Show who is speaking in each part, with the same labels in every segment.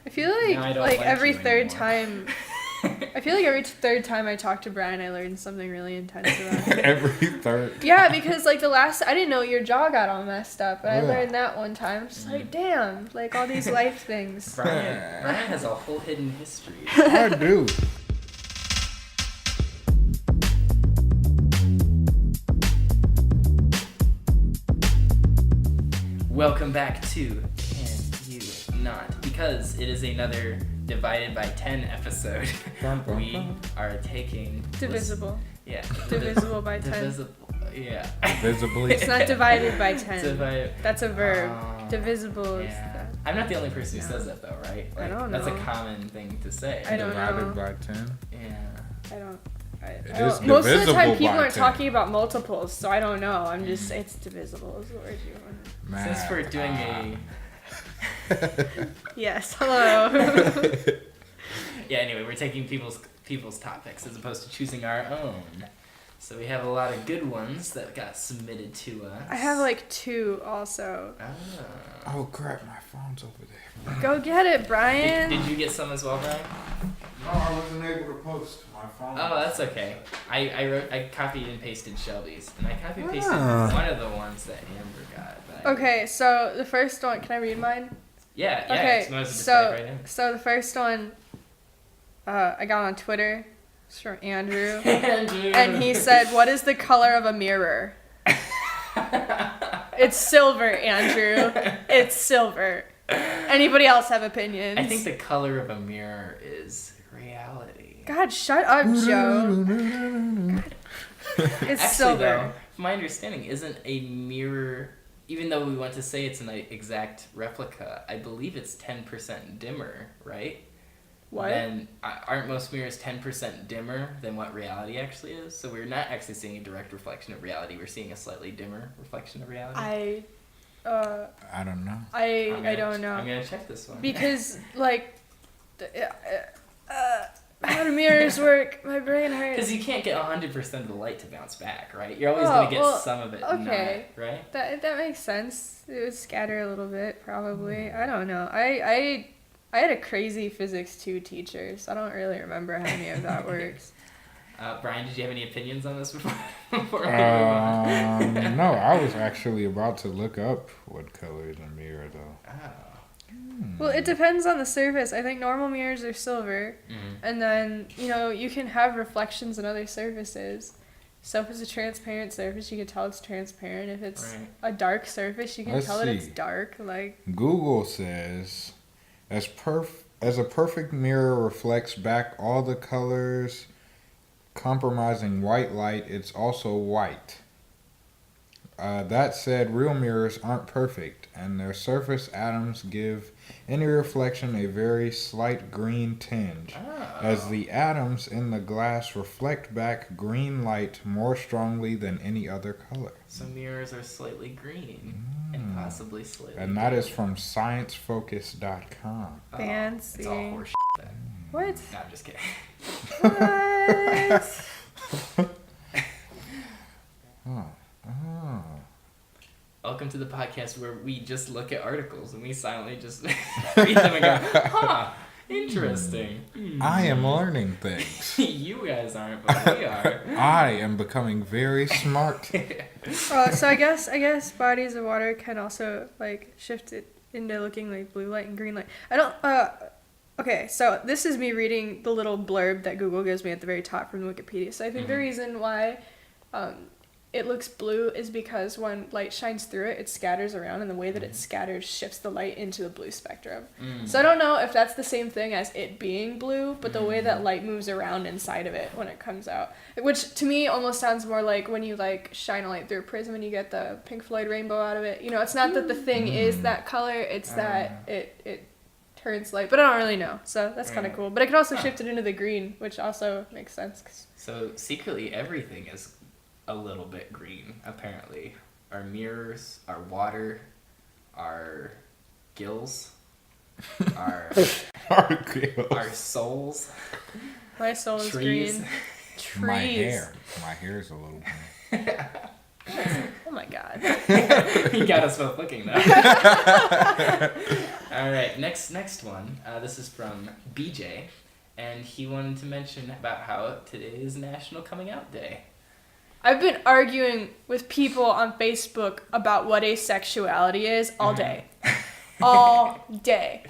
Speaker 1: I feel like every third time I talk to Brian, I learn something really intense about him.
Speaker 2: Every third.
Speaker 1: Yeah, because like I didn't know your jaw got all messed up, but I learned that one time. Just like, damn, like all these life things.
Speaker 3: Brian has a whole hidden history.
Speaker 2: I do.
Speaker 3: Welcome back to Can You Not? Because it is another Divided by 10 episode. We are taking...
Speaker 1: Divisible.
Speaker 3: Yeah.
Speaker 1: Divisible by 10.
Speaker 3: Divisible. Yeah.
Speaker 2: Visibly.
Speaker 1: It's not divided by 10. That's a verb. Divisible is
Speaker 3: yeah. I'm not the only person who says that though, right? Like,
Speaker 1: I don't know.
Speaker 3: That's a common thing to say.
Speaker 1: I don't know.
Speaker 2: Divided by 10?
Speaker 1: Yeah. I
Speaker 2: It
Speaker 1: don't.
Speaker 2: is
Speaker 1: Most of the
Speaker 2: divisible
Speaker 1: time people
Speaker 2: by
Speaker 1: aren't
Speaker 2: 10.
Speaker 1: talking about multiples, so I don't know. I'm just, it's divisible is the word you want.
Speaker 3: Since we're doing a...
Speaker 1: Yes, hello.
Speaker 3: Yeah, anyway, we're taking people's topics as opposed to choosing our own. So we have a lot of good ones that got submitted to us.
Speaker 1: I have like 2 also.
Speaker 2: Oh crap, my phone's over there.
Speaker 1: Go get it, Brian.
Speaker 3: Did you get some as well, Brian?
Speaker 2: No, I wasn't able to post my phone.
Speaker 3: Oh, that's okay. I copied and pasted Shelby's, and I copy and pasted one of the ones that Amber got. But
Speaker 1: Okay, so the first one, can I read mine?
Speaker 3: Yeah.
Speaker 1: Okay,
Speaker 3: Just type right in.
Speaker 1: so the first one I got on Twitter. It's from Andrew.
Speaker 3: Andrew.
Speaker 1: And he said, "What is the color of a mirror?" It's silver, Andrew. It's silver. Anybody else have opinions?
Speaker 3: I think the color of a mirror is reality.
Speaker 1: God, shut up, Joe. It's
Speaker 3: Actually,
Speaker 1: silver.
Speaker 3: though, from my understanding, isn't a mirror, even though we want to say it's an exact replica, I believe it's 10% dimmer, right?
Speaker 1: What?
Speaker 3: And aren't most mirrors 10% dimmer than what reality actually is? So we're not actually seeing a direct reflection of reality. We're seeing a slightly dimmer reflection of reality.
Speaker 1: I
Speaker 2: don't know.
Speaker 1: I don't know.
Speaker 3: I'm gonna check this one.
Speaker 1: Because, like, how do mirrors work? My brain hurts.
Speaker 3: Because you can't get 100% of the light to bounce back, right? You're always gonna get some of it.
Speaker 1: Okay.
Speaker 3: Not, right?
Speaker 1: That makes sense. It would scatter a little bit, probably. I don't know. I had a crazy physics 2 teacher, so I don't really remember how any of that works.
Speaker 3: Brian, did you have any opinions on this before we move on?
Speaker 2: No, I was actually about to look up what color is a mirror, though.
Speaker 3: Oh.
Speaker 1: Well, it depends on the surface. I think normal mirrors are silver, and then, you can have reflections in other surfaces. So if it's a transparent surface, you can tell it's transparent. If it's a dark surface, you can tell that it's dark. Like
Speaker 2: Google says, as a perfect mirror reflects back all the colors compromising white light, it's also white. That said, real mirrors aren't perfect, and their surface atoms give any reflection a very slight green tinge, as the atoms in the glass reflect back green light more strongly than any other color.
Speaker 3: So mirrors are slightly green, and possibly slightly
Speaker 2: And that is from sciencefocus.com.
Speaker 1: fancy.
Speaker 3: It's all horseshit then.
Speaker 1: What?
Speaker 3: No, I'm just kidding.
Speaker 1: What?
Speaker 3: Welcome to the podcast where we just look at articles and we silently just read them and go, interesting.
Speaker 2: I am learning things.
Speaker 3: You guys aren't, but we are.
Speaker 2: I am becoming very smart.
Speaker 1: So I guess bodies of water can also like shift it into looking like blue light and green light. I don't. Okay, so this is me reading the little blurb that Google gives me at the very top from Wikipedia. So I think the reason why it looks blue is because when light shines through it, it scatters around, and the way that it scatters shifts the light into the blue spectrum. So I don't know if that's the same thing as it being blue, but the way that light moves around inside of it when it comes out. Which to me almost sounds more like when you like shine a light through a prism and you get the Pink Floyd rainbow out of it. It's not that the thing is that color, it's that it turns light, but I don't really know, so that's kind of cool. But I could also shift it into the green, which also makes sense.
Speaker 3: So secretly everything is a little bit green, apparently. Our mirrors, our water, our gills, our souls.
Speaker 1: My soul is
Speaker 3: trees.
Speaker 1: green. Trees.
Speaker 2: My hair is a little green.
Speaker 1: Oh my god.
Speaker 3: You got us both looking though. All right, next one. This is from BJ, and he wanted to mention about how today is National Coming Out Day.
Speaker 1: I've been arguing with people on Facebook about what asexuality is all day. All day.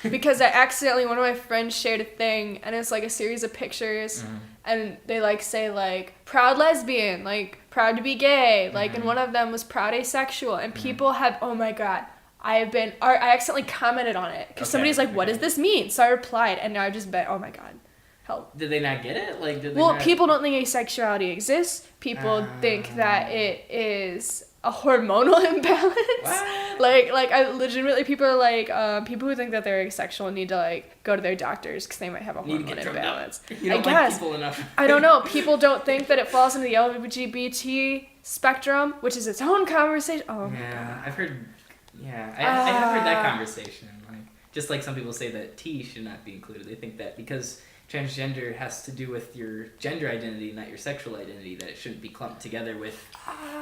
Speaker 1: Because I accidentally, one of my friends shared a thing, and it's like a series of pictures, and they like say like, proud lesbian, like proud to be gay, like, and one of them was proud asexual, and people have, oh my god, I accidentally commented on it, because somebody's like, what does this mean? So I replied, and now I've just been, oh my god, help.
Speaker 3: Did they not get it? Like, did they
Speaker 1: Well,
Speaker 3: not...
Speaker 1: people don't think asexuality exists. People think that it is a hormonal imbalance.
Speaker 3: What?
Speaker 1: Like I legitimately, people are like, people who think that they're asexual need to like go to their doctors because they might have a hormone imbalance.
Speaker 3: You don't
Speaker 1: I guess.
Speaker 3: like people enough.
Speaker 1: I don't know. People don't think that it falls into the LGBT spectrum, which is its own conversation. Oh my god.
Speaker 3: I've heard. Yeah, I have heard that conversation. Like, just like some people say that T should not be included. They think that because transgender has to do with your gender identity, not your sexual identity, that it shouldn't be clumped together with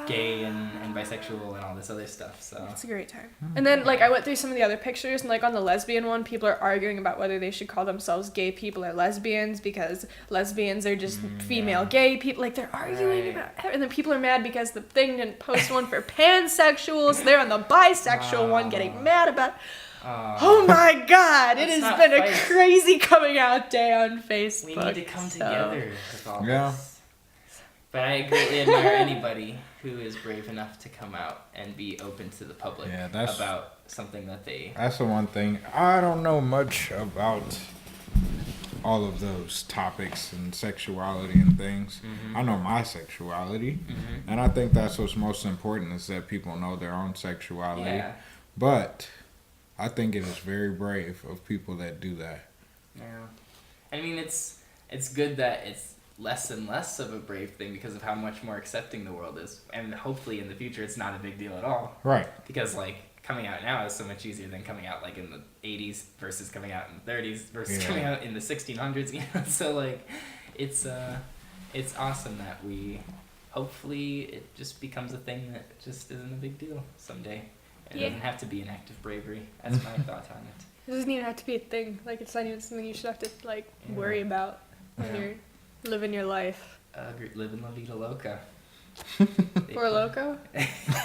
Speaker 3: gay and bisexual and all this other stuff. So
Speaker 1: it's a great time. And then like I went through some of the other pictures, and like on the lesbian one, people are arguing about whether they should call themselves gay people or lesbians, because lesbians are just female gay people. Like they're arguing about it. And then people are mad because the thing didn't post one for pansexuals. They're on the bisexual one getting mad about. Oh my god, it has been a crazy coming out day on Facebook.
Speaker 3: We need to come together with all this. But I greatly admire anybody who is brave enough to come out and be open to the public about something that they...
Speaker 2: That's the one thing. I don't know much about all of those topics and sexuality and things. I know my sexuality, and I think that's what's most important, is that people know their own sexuality.
Speaker 3: Yeah.
Speaker 2: But I think it is very brave of people that do that.
Speaker 3: Yeah. I mean, it's good that it's less and less of a brave thing because of how much more accepting the world is. And hopefully in the future it's not a big deal at all.
Speaker 2: Right.
Speaker 3: Because, like, coming out now is so much easier than coming out, like, in the 80s versus coming out in the 30s versus coming out in the 1600s. You know? So, like, it's awesome that hopefully it just becomes a thing that just isn't a big deal someday. It doesn't have to be an act of bravery. That's my thought on it.
Speaker 1: It doesn't even have to be a thing. Like, it's not even something you should have to, like, worry about when you're living your life.
Speaker 3: Living La Vida Loca.
Speaker 1: Or Loco?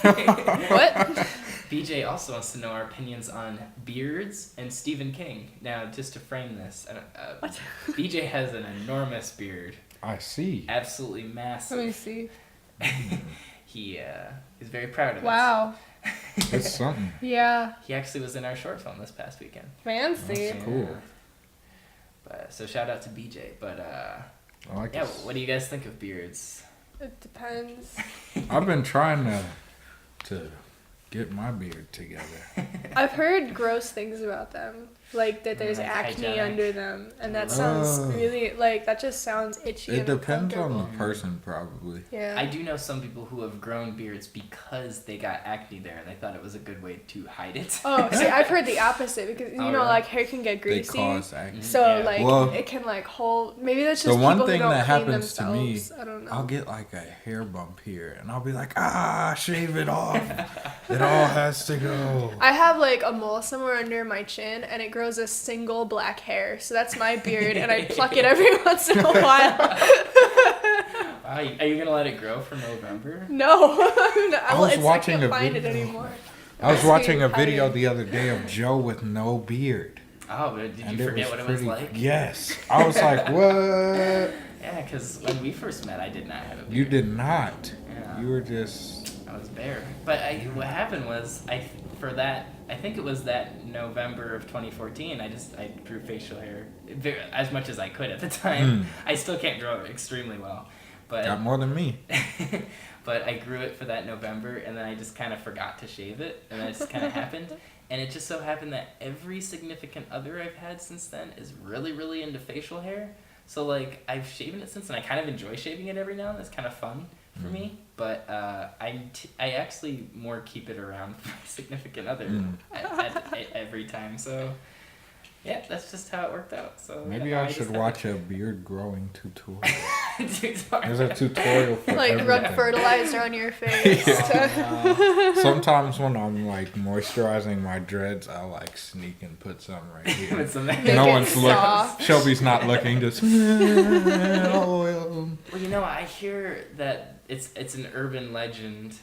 Speaker 1: What?
Speaker 3: BJ also wants to know our opinions on beards and Stephen King. Now, just to frame this,
Speaker 1: What?
Speaker 3: BJ has an enormous beard.
Speaker 2: I see.
Speaker 3: Absolutely massive.
Speaker 1: Let me see.
Speaker 3: He is very proud of it.
Speaker 1: Wow.
Speaker 2: It's something.
Speaker 1: Yeah.
Speaker 3: He actually was in our short film this past weekend.
Speaker 1: Fancy.
Speaker 2: That's cool.
Speaker 3: But so shout out to BJ. But
Speaker 2: I like
Speaker 3: yeah,
Speaker 2: this.
Speaker 3: what do you guys think of beards?
Speaker 1: It depends.
Speaker 2: I've been trying to get my beard together.
Speaker 1: I've heard gross things about them. Like that there's
Speaker 3: Like
Speaker 1: acne
Speaker 3: hygienic.
Speaker 1: under them. And that sounds really, like, that just sounds itchy.
Speaker 2: It
Speaker 1: and
Speaker 2: depends on the
Speaker 1: uncomfortable.
Speaker 2: person, probably.
Speaker 1: Yeah.
Speaker 3: I do know some people who have grown beards because they got acne there and they thought it was a good way to hide it.
Speaker 1: Oh, see, I've heard the opposite because, you know,
Speaker 3: really?
Speaker 1: like, hair can get
Speaker 2: They
Speaker 1: greasy.
Speaker 2: cause acne.
Speaker 1: So,
Speaker 3: Yeah.
Speaker 1: like,
Speaker 2: Well,
Speaker 1: it can, like, hold... Maybe that's just
Speaker 2: The one
Speaker 1: people
Speaker 2: thing
Speaker 1: who don't
Speaker 2: that
Speaker 1: clean
Speaker 2: happens to me,
Speaker 1: themselves. I don't know.
Speaker 2: I'll get like a hair bump here, and I'll be like, shave it off. It all has to go.
Speaker 1: I have, like, a mole somewhere under my chin, and it grows a single black hair. So that's my beard, and I pluck it every once in a while.
Speaker 3: Are you going to let it grow for November?
Speaker 1: No.
Speaker 2: I
Speaker 1: can't find it anymore.
Speaker 2: I was watching a video
Speaker 1: Hiding.
Speaker 2: the other day of Joe with no beard.
Speaker 3: Oh, but did
Speaker 2: And
Speaker 3: you forget what it was like?
Speaker 2: Yes. I was like, what?
Speaker 3: Yeah, because when we first met, I did not have a beard.
Speaker 2: You did not.
Speaker 3: Yeah.
Speaker 2: You were just...
Speaker 3: I was bare. But what happened was, I think it was that November of 2014, I grew facial hair as much as I could at the time. I still can't grow it extremely well. But
Speaker 2: Got more than me.
Speaker 3: but I grew it for that November, and then I just kind of forgot to shave it, and that just kind of happened. And it just so happened that every significant other I've had since then is really, really into facial hair. So, like, I've shaven it since, and I kind of enjoy shaving it every now and then. It's kind of fun for me. But I actually more keep it around for my significant other at every time. So, yeah, that's just how it worked out. So
Speaker 2: Maybe I should watch a beard growing tutorial. There's a tutorial for
Speaker 1: Like rub
Speaker 2: everything.
Speaker 1: fertilizer on your face.
Speaker 3: Oh, no.
Speaker 2: Sometimes when I'm like moisturizing my dreads, I'll like sneak and put some right here.
Speaker 3: With some-
Speaker 1: Make
Speaker 2: No
Speaker 1: it
Speaker 2: one's
Speaker 1: soft.
Speaker 2: looking. Shelby's not looking. Just oil.
Speaker 3: Well, I hear that it's an urban legend,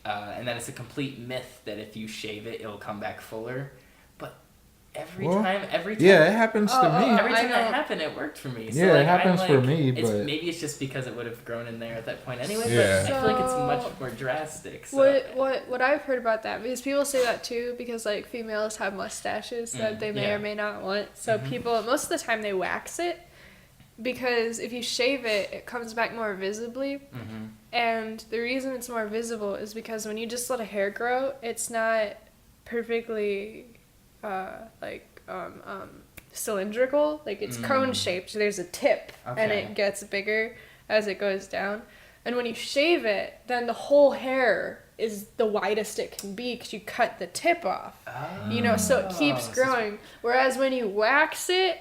Speaker 3: and that it's a complete myth that if you shave it, it'll come back fuller. But every
Speaker 2: Well,
Speaker 3: time,
Speaker 2: Yeah, it happens to me.
Speaker 3: every
Speaker 1: I
Speaker 3: time that
Speaker 1: know.
Speaker 3: happened, it worked for me. So,
Speaker 2: Yeah, it
Speaker 3: like,
Speaker 2: happens
Speaker 3: I'm
Speaker 2: for
Speaker 3: like,
Speaker 2: me,
Speaker 3: it's,
Speaker 2: but-
Speaker 3: maybe it's just because it would have grown in there at that point anyway.
Speaker 2: Yeah.
Speaker 3: But I feel like it's
Speaker 1: So-
Speaker 3: much more drastic. So.
Speaker 1: What I've heard about that, because people say that too, because like females have mustaches that they may
Speaker 3: yeah.
Speaker 1: or may not want. So
Speaker 3: Mhm.
Speaker 1: people, most of the time, they wax it, because if you shave it, it comes back more visibly.
Speaker 3: Mm-hmm.
Speaker 1: And the reason it's more visible is because when you just let a hair grow, it's not perfectly cylindrical. Like it's cone shaped. So there's a tip, and
Speaker 3: Okay.
Speaker 1: it gets bigger as it goes down. And when you shave it, then the whole hair is the widest it can be because you cut the tip off. So it keeps growing. Whereas when you wax it,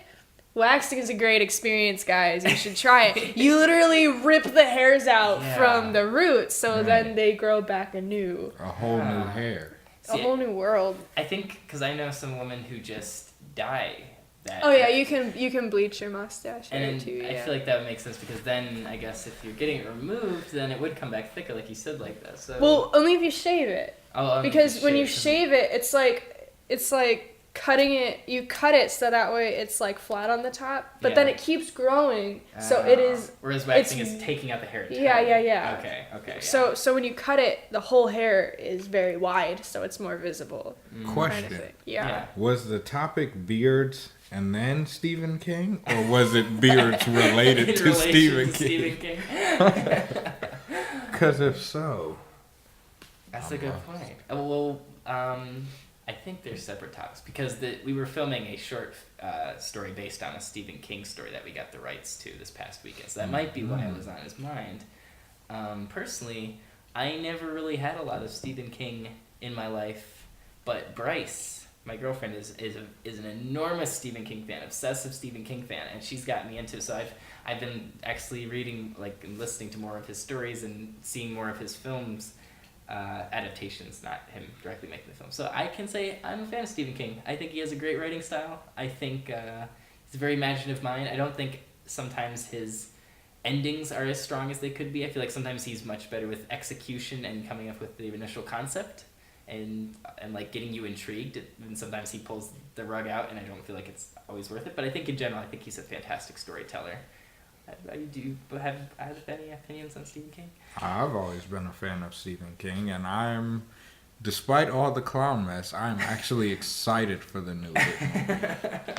Speaker 1: waxing is a great experience, guys. You should try it. You literally rip the hairs out
Speaker 3: Yeah.
Speaker 1: from the roots, so
Speaker 2: Right.
Speaker 1: then they grow back anew.
Speaker 2: A whole new
Speaker 3: Ah.
Speaker 2: hair.
Speaker 1: A
Speaker 3: See,
Speaker 1: whole new world.
Speaker 3: I think because I know some women who just dye that.
Speaker 1: Oh yeah, you can bleach your mustache hair
Speaker 3: And
Speaker 1: too. Yeah.
Speaker 3: I feel like that would make sense because then I guess if you're getting it removed, then it would come back thicker, like you said, like that. So
Speaker 1: Well, only if you shave it.
Speaker 3: Oh,
Speaker 1: Because when you shave it, it's like cutting it. You cut it so that way it's like flat on the top, but then
Speaker 3: Yeah.
Speaker 1: it keeps growing. So it is.
Speaker 3: Whereas waxing
Speaker 1: it's-
Speaker 3: is taking out the hair.
Speaker 1: Yeah,
Speaker 3: entirely.
Speaker 1: yeah.
Speaker 3: Okay. Yeah.
Speaker 1: So when you cut it, the whole hair is very wide, so it's more visible. Kind of
Speaker 2: Question:
Speaker 1: thing. Yeah.
Speaker 2: Was the topic beards and then Stephen King, or was it beards related
Speaker 3: In
Speaker 2: to
Speaker 3: relation
Speaker 2: Stephen
Speaker 3: to
Speaker 2: King?
Speaker 3: Stephen King.
Speaker 2: Because if so,
Speaker 3: That's a good point. Well, I think they're separate topics because we were filming a short story based on a Stephen King story that we got the rights to this past weekend. So that might be why it was on his mind. Personally, I never really had a lot of Stephen King in my life, but Bryce, my girlfriend, is an enormous Stephen King fan, obsessive Stephen King fan, and she's got me into. So I've been actually reading, like, and listening to more of his stories and seeing more of his films. Adaptations, not him directly making the film. So I can say I'm a fan of Stephen King. I think he has a great writing style. I think he's a very imaginative mind. I don't think sometimes his endings are as strong as they could be. I feel like sometimes he's much better with execution and coming up with the initial concept and like getting you intrigued. And sometimes he pulls the rug out, and I don't feel like it's always worth it. But I think in general, I think he's a fantastic storyteller. Do you have any opinions on Stephen King?
Speaker 2: I've always been a fan of Stephen King, and despite all the clown mess, I'm actually excited for the new It movie.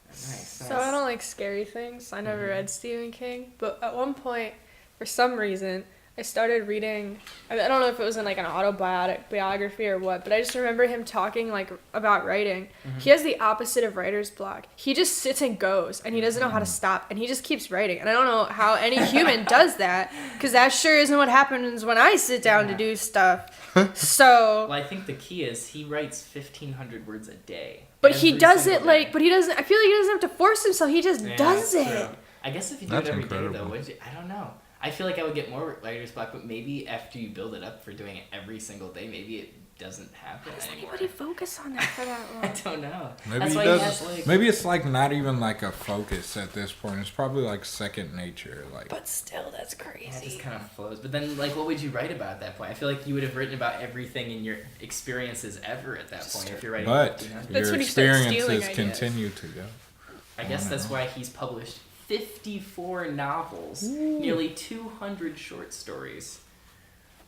Speaker 3: Nice.
Speaker 1: So I don't like scary things. I never read Stephen King, but at one point, for some reason, I started reading. I don't know if it was in like an autobiography or what, but I just remember him talking like about writing. He has the opposite of writer's block. He just sits and goes, and he doesn't know how to stop, and he just keeps writing. And I don't know how any human does that, because that sure isn't what happens when I sit down to do stuff. So.
Speaker 3: Well, I think the key is he writes 1,500 words a day.
Speaker 1: But he
Speaker 3: Every
Speaker 1: does
Speaker 3: single
Speaker 1: it like,
Speaker 3: day.
Speaker 1: but he doesn't. I feel like he doesn't have to force himself. He just
Speaker 3: Yeah,
Speaker 1: does
Speaker 3: that's
Speaker 1: it.
Speaker 3: true. I guess if you do
Speaker 2: That's
Speaker 3: it every day,
Speaker 2: incredible.
Speaker 3: though, would you? I don't know. I feel like I would get more writer's block, but maybe after you build it up for doing it every single day, maybe it doesn't happen
Speaker 1: Does
Speaker 3: anymore.
Speaker 1: anybody focus on that for that long?
Speaker 3: I don't know.
Speaker 2: Maybe
Speaker 3: That's
Speaker 2: he
Speaker 3: why
Speaker 2: does.
Speaker 3: he has like.
Speaker 2: Maybe it's like not even like a focus at this point. It's probably like second nature. Like
Speaker 1: But still, that's
Speaker 3: Yeah, it just
Speaker 1: crazy.
Speaker 3: kind of flows. But then, like, what would you write about at that point? I feel like you would have written about everything in your experiences ever at that point if you're writing.
Speaker 2: But
Speaker 3: 1,500.
Speaker 1: That's
Speaker 2: your
Speaker 1: when you start stealing
Speaker 2: experiences
Speaker 1: ideas.
Speaker 2: continue to go.
Speaker 3: I guess that's why he's published 54 novels, nearly 200 short stories.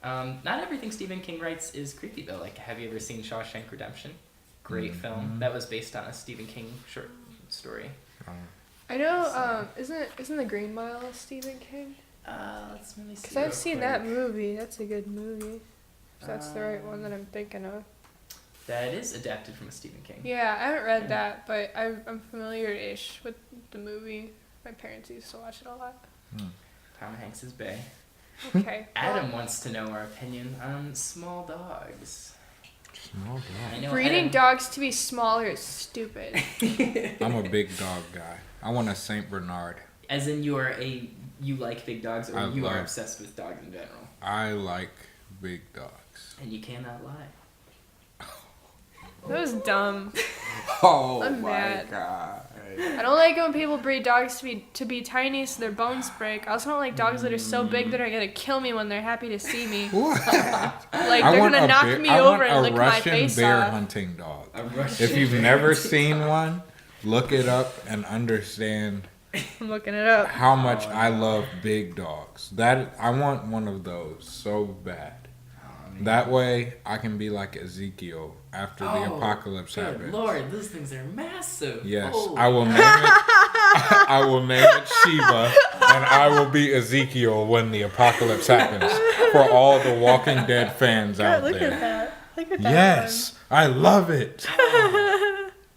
Speaker 3: Not everything Stephen King writes is creepy though. Like, have you ever seen Shawshank Redemption? Great film. That was based on a Stephen King short story.
Speaker 1: I know. Isn't the Green Mile Stephen King?
Speaker 3: Let's really see.
Speaker 1: Because I've
Speaker 3: real
Speaker 1: seen
Speaker 3: quick.
Speaker 1: that movie. That's a good movie. If that's the right one that I'm thinking of.
Speaker 3: That is adapted from a Stephen King.
Speaker 1: Yeah, I haven't read
Speaker 3: Yeah.
Speaker 1: that, but I'm familiar-ish with the movie. My parents used to watch it a lot.
Speaker 3: Tom Hanks's Bay.
Speaker 1: Okay.
Speaker 3: Adam wants to know our opinion on small dogs.
Speaker 2: Small
Speaker 3: I
Speaker 2: dog.
Speaker 3: know
Speaker 1: Breeding
Speaker 3: Adam-
Speaker 1: dogs to be smaller is stupid.
Speaker 2: I'm a big dog guy. I want a Saint Bernard.
Speaker 3: As in you like big dogs, or you are
Speaker 2: love-
Speaker 3: obsessed with dogs in general,
Speaker 2: I like big dogs.
Speaker 3: and you cannot lie.
Speaker 1: That was dumb.
Speaker 2: Oh
Speaker 1: I'm
Speaker 2: my
Speaker 1: mad.
Speaker 2: god.
Speaker 1: I don't like when people breed dogs to be tiny so their bones break. I also don't like dogs that are so big that are gonna kill me when they're happy to see me.
Speaker 2: What?
Speaker 1: Like they're gonna knock me over and lick my
Speaker 2: Russian
Speaker 1: face
Speaker 2: bear
Speaker 1: off.
Speaker 2: hunting dog.
Speaker 3: A Russian
Speaker 2: If you've
Speaker 3: bear
Speaker 2: never
Speaker 3: hunting
Speaker 2: seen
Speaker 3: dog.
Speaker 2: one, look it up and understand
Speaker 1: I'm looking it up.
Speaker 2: how much
Speaker 3: Oh,
Speaker 2: I
Speaker 3: no.
Speaker 2: love big dogs. That I want one of those so bad.
Speaker 3: Oh, man.
Speaker 2: That way I can be like Ezekiel after the
Speaker 3: Oh,
Speaker 2: apocalypse
Speaker 3: Good
Speaker 2: happens.
Speaker 3: Lord, those things are massive.
Speaker 2: Yes,
Speaker 3: Holy
Speaker 2: I will name it. I will name it Sheba, and I will be Ezekiel when the apocalypse happens. For all the Walking Dead fans out
Speaker 1: God, look
Speaker 2: there.
Speaker 1: at that. Look at that.
Speaker 2: Yes, I love it.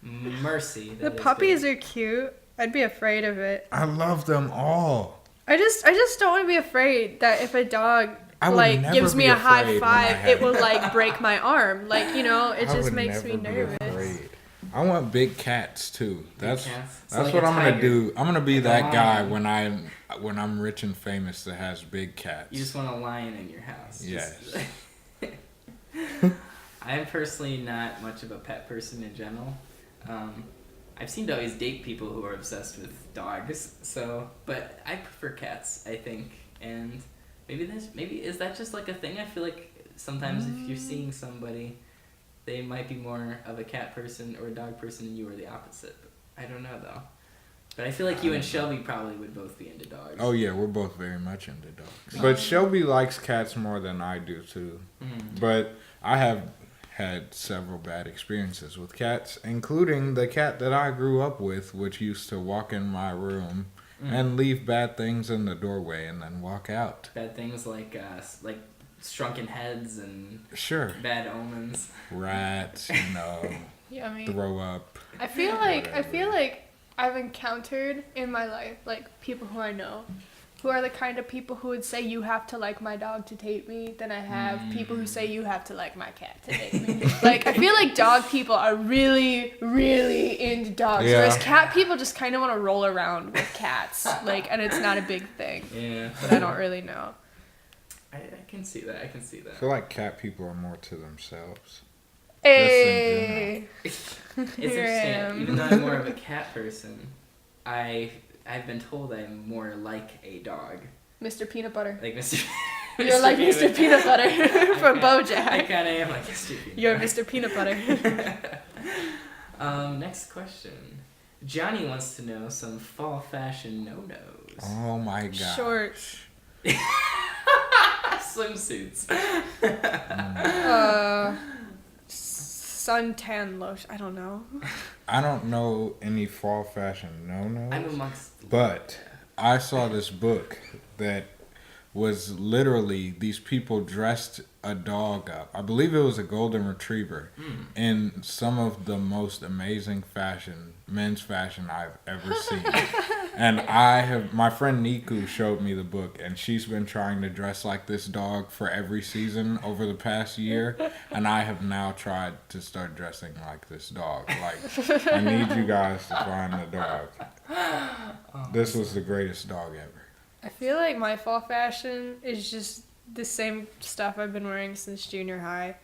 Speaker 3: mercy.
Speaker 1: The puppies are cute. I'd be afraid of it.
Speaker 2: I love them all.
Speaker 1: I just don't want to be afraid that if a dog
Speaker 2: I would
Speaker 1: like
Speaker 2: never
Speaker 1: gives me
Speaker 2: be
Speaker 1: a high
Speaker 2: afraid when I
Speaker 1: five,
Speaker 2: had
Speaker 1: it will like break my arm. Like, you know, it
Speaker 2: I
Speaker 1: just
Speaker 2: would
Speaker 1: makes me
Speaker 2: never be
Speaker 1: nervous.
Speaker 2: afraid. I want big cats too. That's
Speaker 3: cats? So
Speaker 2: that's
Speaker 3: like
Speaker 2: what
Speaker 3: a
Speaker 2: I'm gonna
Speaker 3: tiger.
Speaker 2: do. I'm gonna be
Speaker 3: Like a
Speaker 2: that guy
Speaker 3: lion.
Speaker 2: when I'm rich and famous that has big cats.
Speaker 3: You just want a lion in your house.
Speaker 2: Yes.
Speaker 3: I'm personally not much of a pet person in general. I've seemed to always date people who are obsessed with dogs. So, but I prefer cats, I think, and maybe is that just like a thing? I feel like sometimes if you're seeing somebody, they might be more of a cat person or a dog person, and you are the opposite. I don't know though. But I feel like you and Shelby probably would both be into dogs.
Speaker 2: Oh yeah, we're both very much into dogs. But Shelby likes cats more than I do too.
Speaker 3: Mm.
Speaker 2: But I have had several bad experiences with cats, including the cat that I grew up with, which used to walk in my room and leave bad things in the doorway and then walk out.
Speaker 3: Bad things like shrunken heads and
Speaker 2: Sure.
Speaker 3: bad omens.
Speaker 2: Rats,
Speaker 1: Yummy.
Speaker 2: throw up.
Speaker 1: I feel like I've encountered in my life like people who I know who are the kind of people who would say you have to like my dog to date me than I have people who say you have to like my cat to date me. Like I feel like dog people are really, really into dogs.
Speaker 2: Yeah.
Speaker 1: Whereas cat people just kind of want to roll around with cats. Like, and it's not a big thing.
Speaker 3: Yeah.
Speaker 1: But I don't really know.
Speaker 3: I can see that. I can see
Speaker 2: I
Speaker 3: that.
Speaker 2: feel like cat people are more to themselves.
Speaker 1: Hey.
Speaker 3: It's
Speaker 1: Here I
Speaker 3: interesting.
Speaker 1: am.
Speaker 3: Even though I'm more of a cat person, I've been told I'm more like a dog.
Speaker 1: Mr. Peanut Butter.
Speaker 3: Like Mr.
Speaker 1: You're like Mr. Peanut Butter from
Speaker 3: I
Speaker 1: BoJack.
Speaker 3: kind of am like Mr. Peanut
Speaker 1: You're
Speaker 3: Butter.
Speaker 1: Mr. Peanut Butter.
Speaker 3: Next question. Johnny wants to know some fall fashion no-nos.
Speaker 2: Oh my god.
Speaker 1: Shorts.
Speaker 3: Swimsuits.
Speaker 1: Suntan lotion. I don't know.
Speaker 2: I don't know any fall fashion no-nos.
Speaker 3: I'm amongst.
Speaker 2: But I saw this book that was literally these people dressed a dog up. I believe it was a golden retriever in some of the most amazing men's fashion I've ever seen. And my friend Niku showed me the book, and she's been trying to dress like this dog for every season over the past year, and I have now tried to start dressing like this dog. Like, I need you guys to find the dog. This was the greatest dog ever.
Speaker 1: I feel like my fall fashion is just the same stuff I've been wearing since junior high.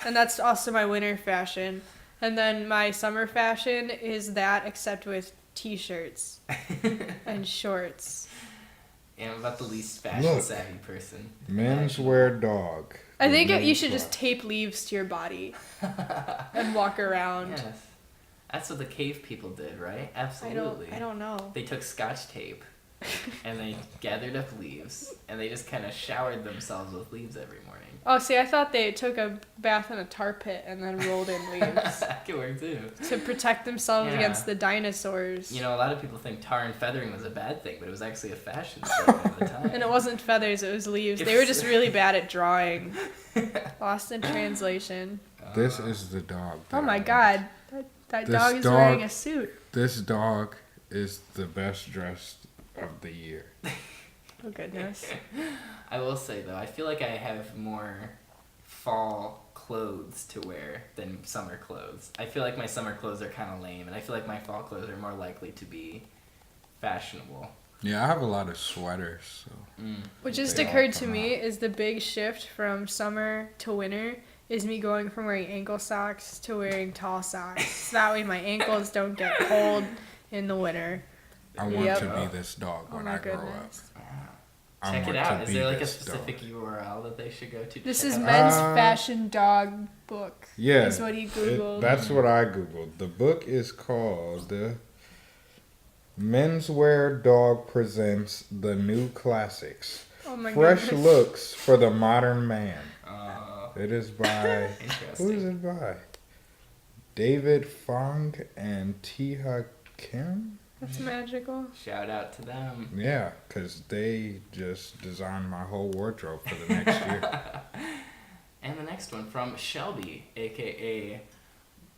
Speaker 1: And that's also my winter fashion. And then my summer fashion is that except with t-shirts and shorts.
Speaker 3: Yeah, I'm about the least fashion
Speaker 2: Look.
Speaker 3: savvy person.
Speaker 2: Menswear dog.
Speaker 1: I think
Speaker 2: The
Speaker 1: you should
Speaker 2: menswear.
Speaker 1: just tape leaves to your body and walk around.
Speaker 3: Yes. That's what the cave people did, right? Absolutely.
Speaker 1: I don't know.
Speaker 3: They took Scotch tape and they gathered up leaves and they just kind of showered themselves with leaves every morning.
Speaker 1: Oh, see, I thought they took a bath in a tar pit and then rolled in leaves
Speaker 3: That could work too.
Speaker 1: to protect themselves
Speaker 3: Yeah.
Speaker 1: against the dinosaurs.
Speaker 3: You know, a lot of people think tar and feathering was a bad thing, but it was actually a fashion statement at the time.
Speaker 1: And it wasn't feathers, it was leaves. They were just really bad at drawing. Lost in translation.
Speaker 2: This is the dog. that
Speaker 1: Oh my
Speaker 2: I want.
Speaker 1: god. That
Speaker 2: This
Speaker 1: dog is
Speaker 2: dog-
Speaker 1: wearing a suit.
Speaker 2: This dog is the best dressed of the year.
Speaker 1: Oh goodness.
Speaker 3: I will say though, I feel like I have more fall clothes to wear than summer clothes. I feel like my summer clothes are kind of lame, and I feel like my fall clothes are more likely to be fashionable.
Speaker 2: Yeah, I have a lot of sweaters. So.
Speaker 1: What just
Speaker 2: They all
Speaker 1: occurred to
Speaker 2: come
Speaker 1: me is the big shift from summer to winter is me going from wearing ankle socks to wearing tall socks. So that way my ankles don't get cold in the winter.
Speaker 2: I want
Speaker 1: Yep.
Speaker 2: to be this dog
Speaker 1: Oh
Speaker 2: when
Speaker 1: my
Speaker 2: I grow up.
Speaker 1: goodness.
Speaker 2: I
Speaker 3: Check it
Speaker 2: want
Speaker 3: out.
Speaker 2: to
Speaker 3: Is
Speaker 2: be
Speaker 3: there like a
Speaker 2: this
Speaker 3: specific
Speaker 2: dog.
Speaker 3: URL that they should go to?
Speaker 1: This
Speaker 3: check
Speaker 1: is
Speaker 3: out?
Speaker 1: men's fashion dog book.
Speaker 2: Yeah,
Speaker 1: Is what he Googled.
Speaker 2: that's what I googled. The book is called "Menswear Dog Presents the New Classics:
Speaker 1: Oh my
Speaker 2: Fresh
Speaker 1: goodness.
Speaker 2: Looks for the Modern Man."
Speaker 3: Oh,
Speaker 2: It is by who is
Speaker 3: interesting.
Speaker 2: it by? David Fong and Tia Kim.
Speaker 1: That's magical.
Speaker 3: Shout out to them.
Speaker 2: Yeah, because they just designed my whole wardrobe for the next year.
Speaker 3: And the next one from Shelby, aka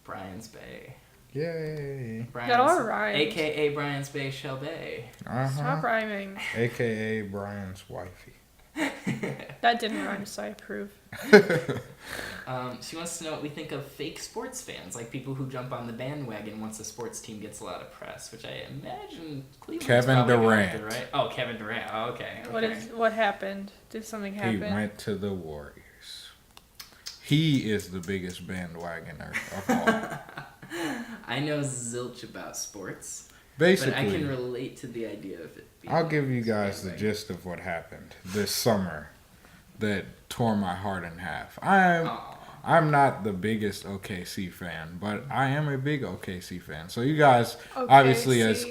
Speaker 3: Brian's Bay.
Speaker 2: Yay.
Speaker 3: Brian's,
Speaker 1: all rhymed.
Speaker 3: AKA Brian's Bay Shelby.
Speaker 1: Stop
Speaker 2: Uh-huh.
Speaker 1: rhyming.
Speaker 2: AKA Brian's wifey.
Speaker 1: That didn't rhyme, so I approve.
Speaker 3: She wants to know what we think of fake sports fans, like people who jump on the bandwagon once a sports team gets a lot of press, which I imagine Cleveland's
Speaker 2: Kevin
Speaker 3: probably going
Speaker 2: Durant.
Speaker 3: through, right? Oh, Kevin Durant. Oh, okay.
Speaker 1: What happened? Did something
Speaker 2: He
Speaker 1: happen?
Speaker 2: went to the Warriors. He is the biggest bandwagoner of all.
Speaker 3: I know zilch about sports,
Speaker 2: Basically,
Speaker 3: but I can relate to the idea of it being
Speaker 2: I'll give you guys the
Speaker 3: bandwagon.
Speaker 2: gist of what happened this summer that tore my heart in half.
Speaker 3: Aw.
Speaker 2: I'm not the biggest OKC fan, but I am a big OKC fan. So you guys, obviously, as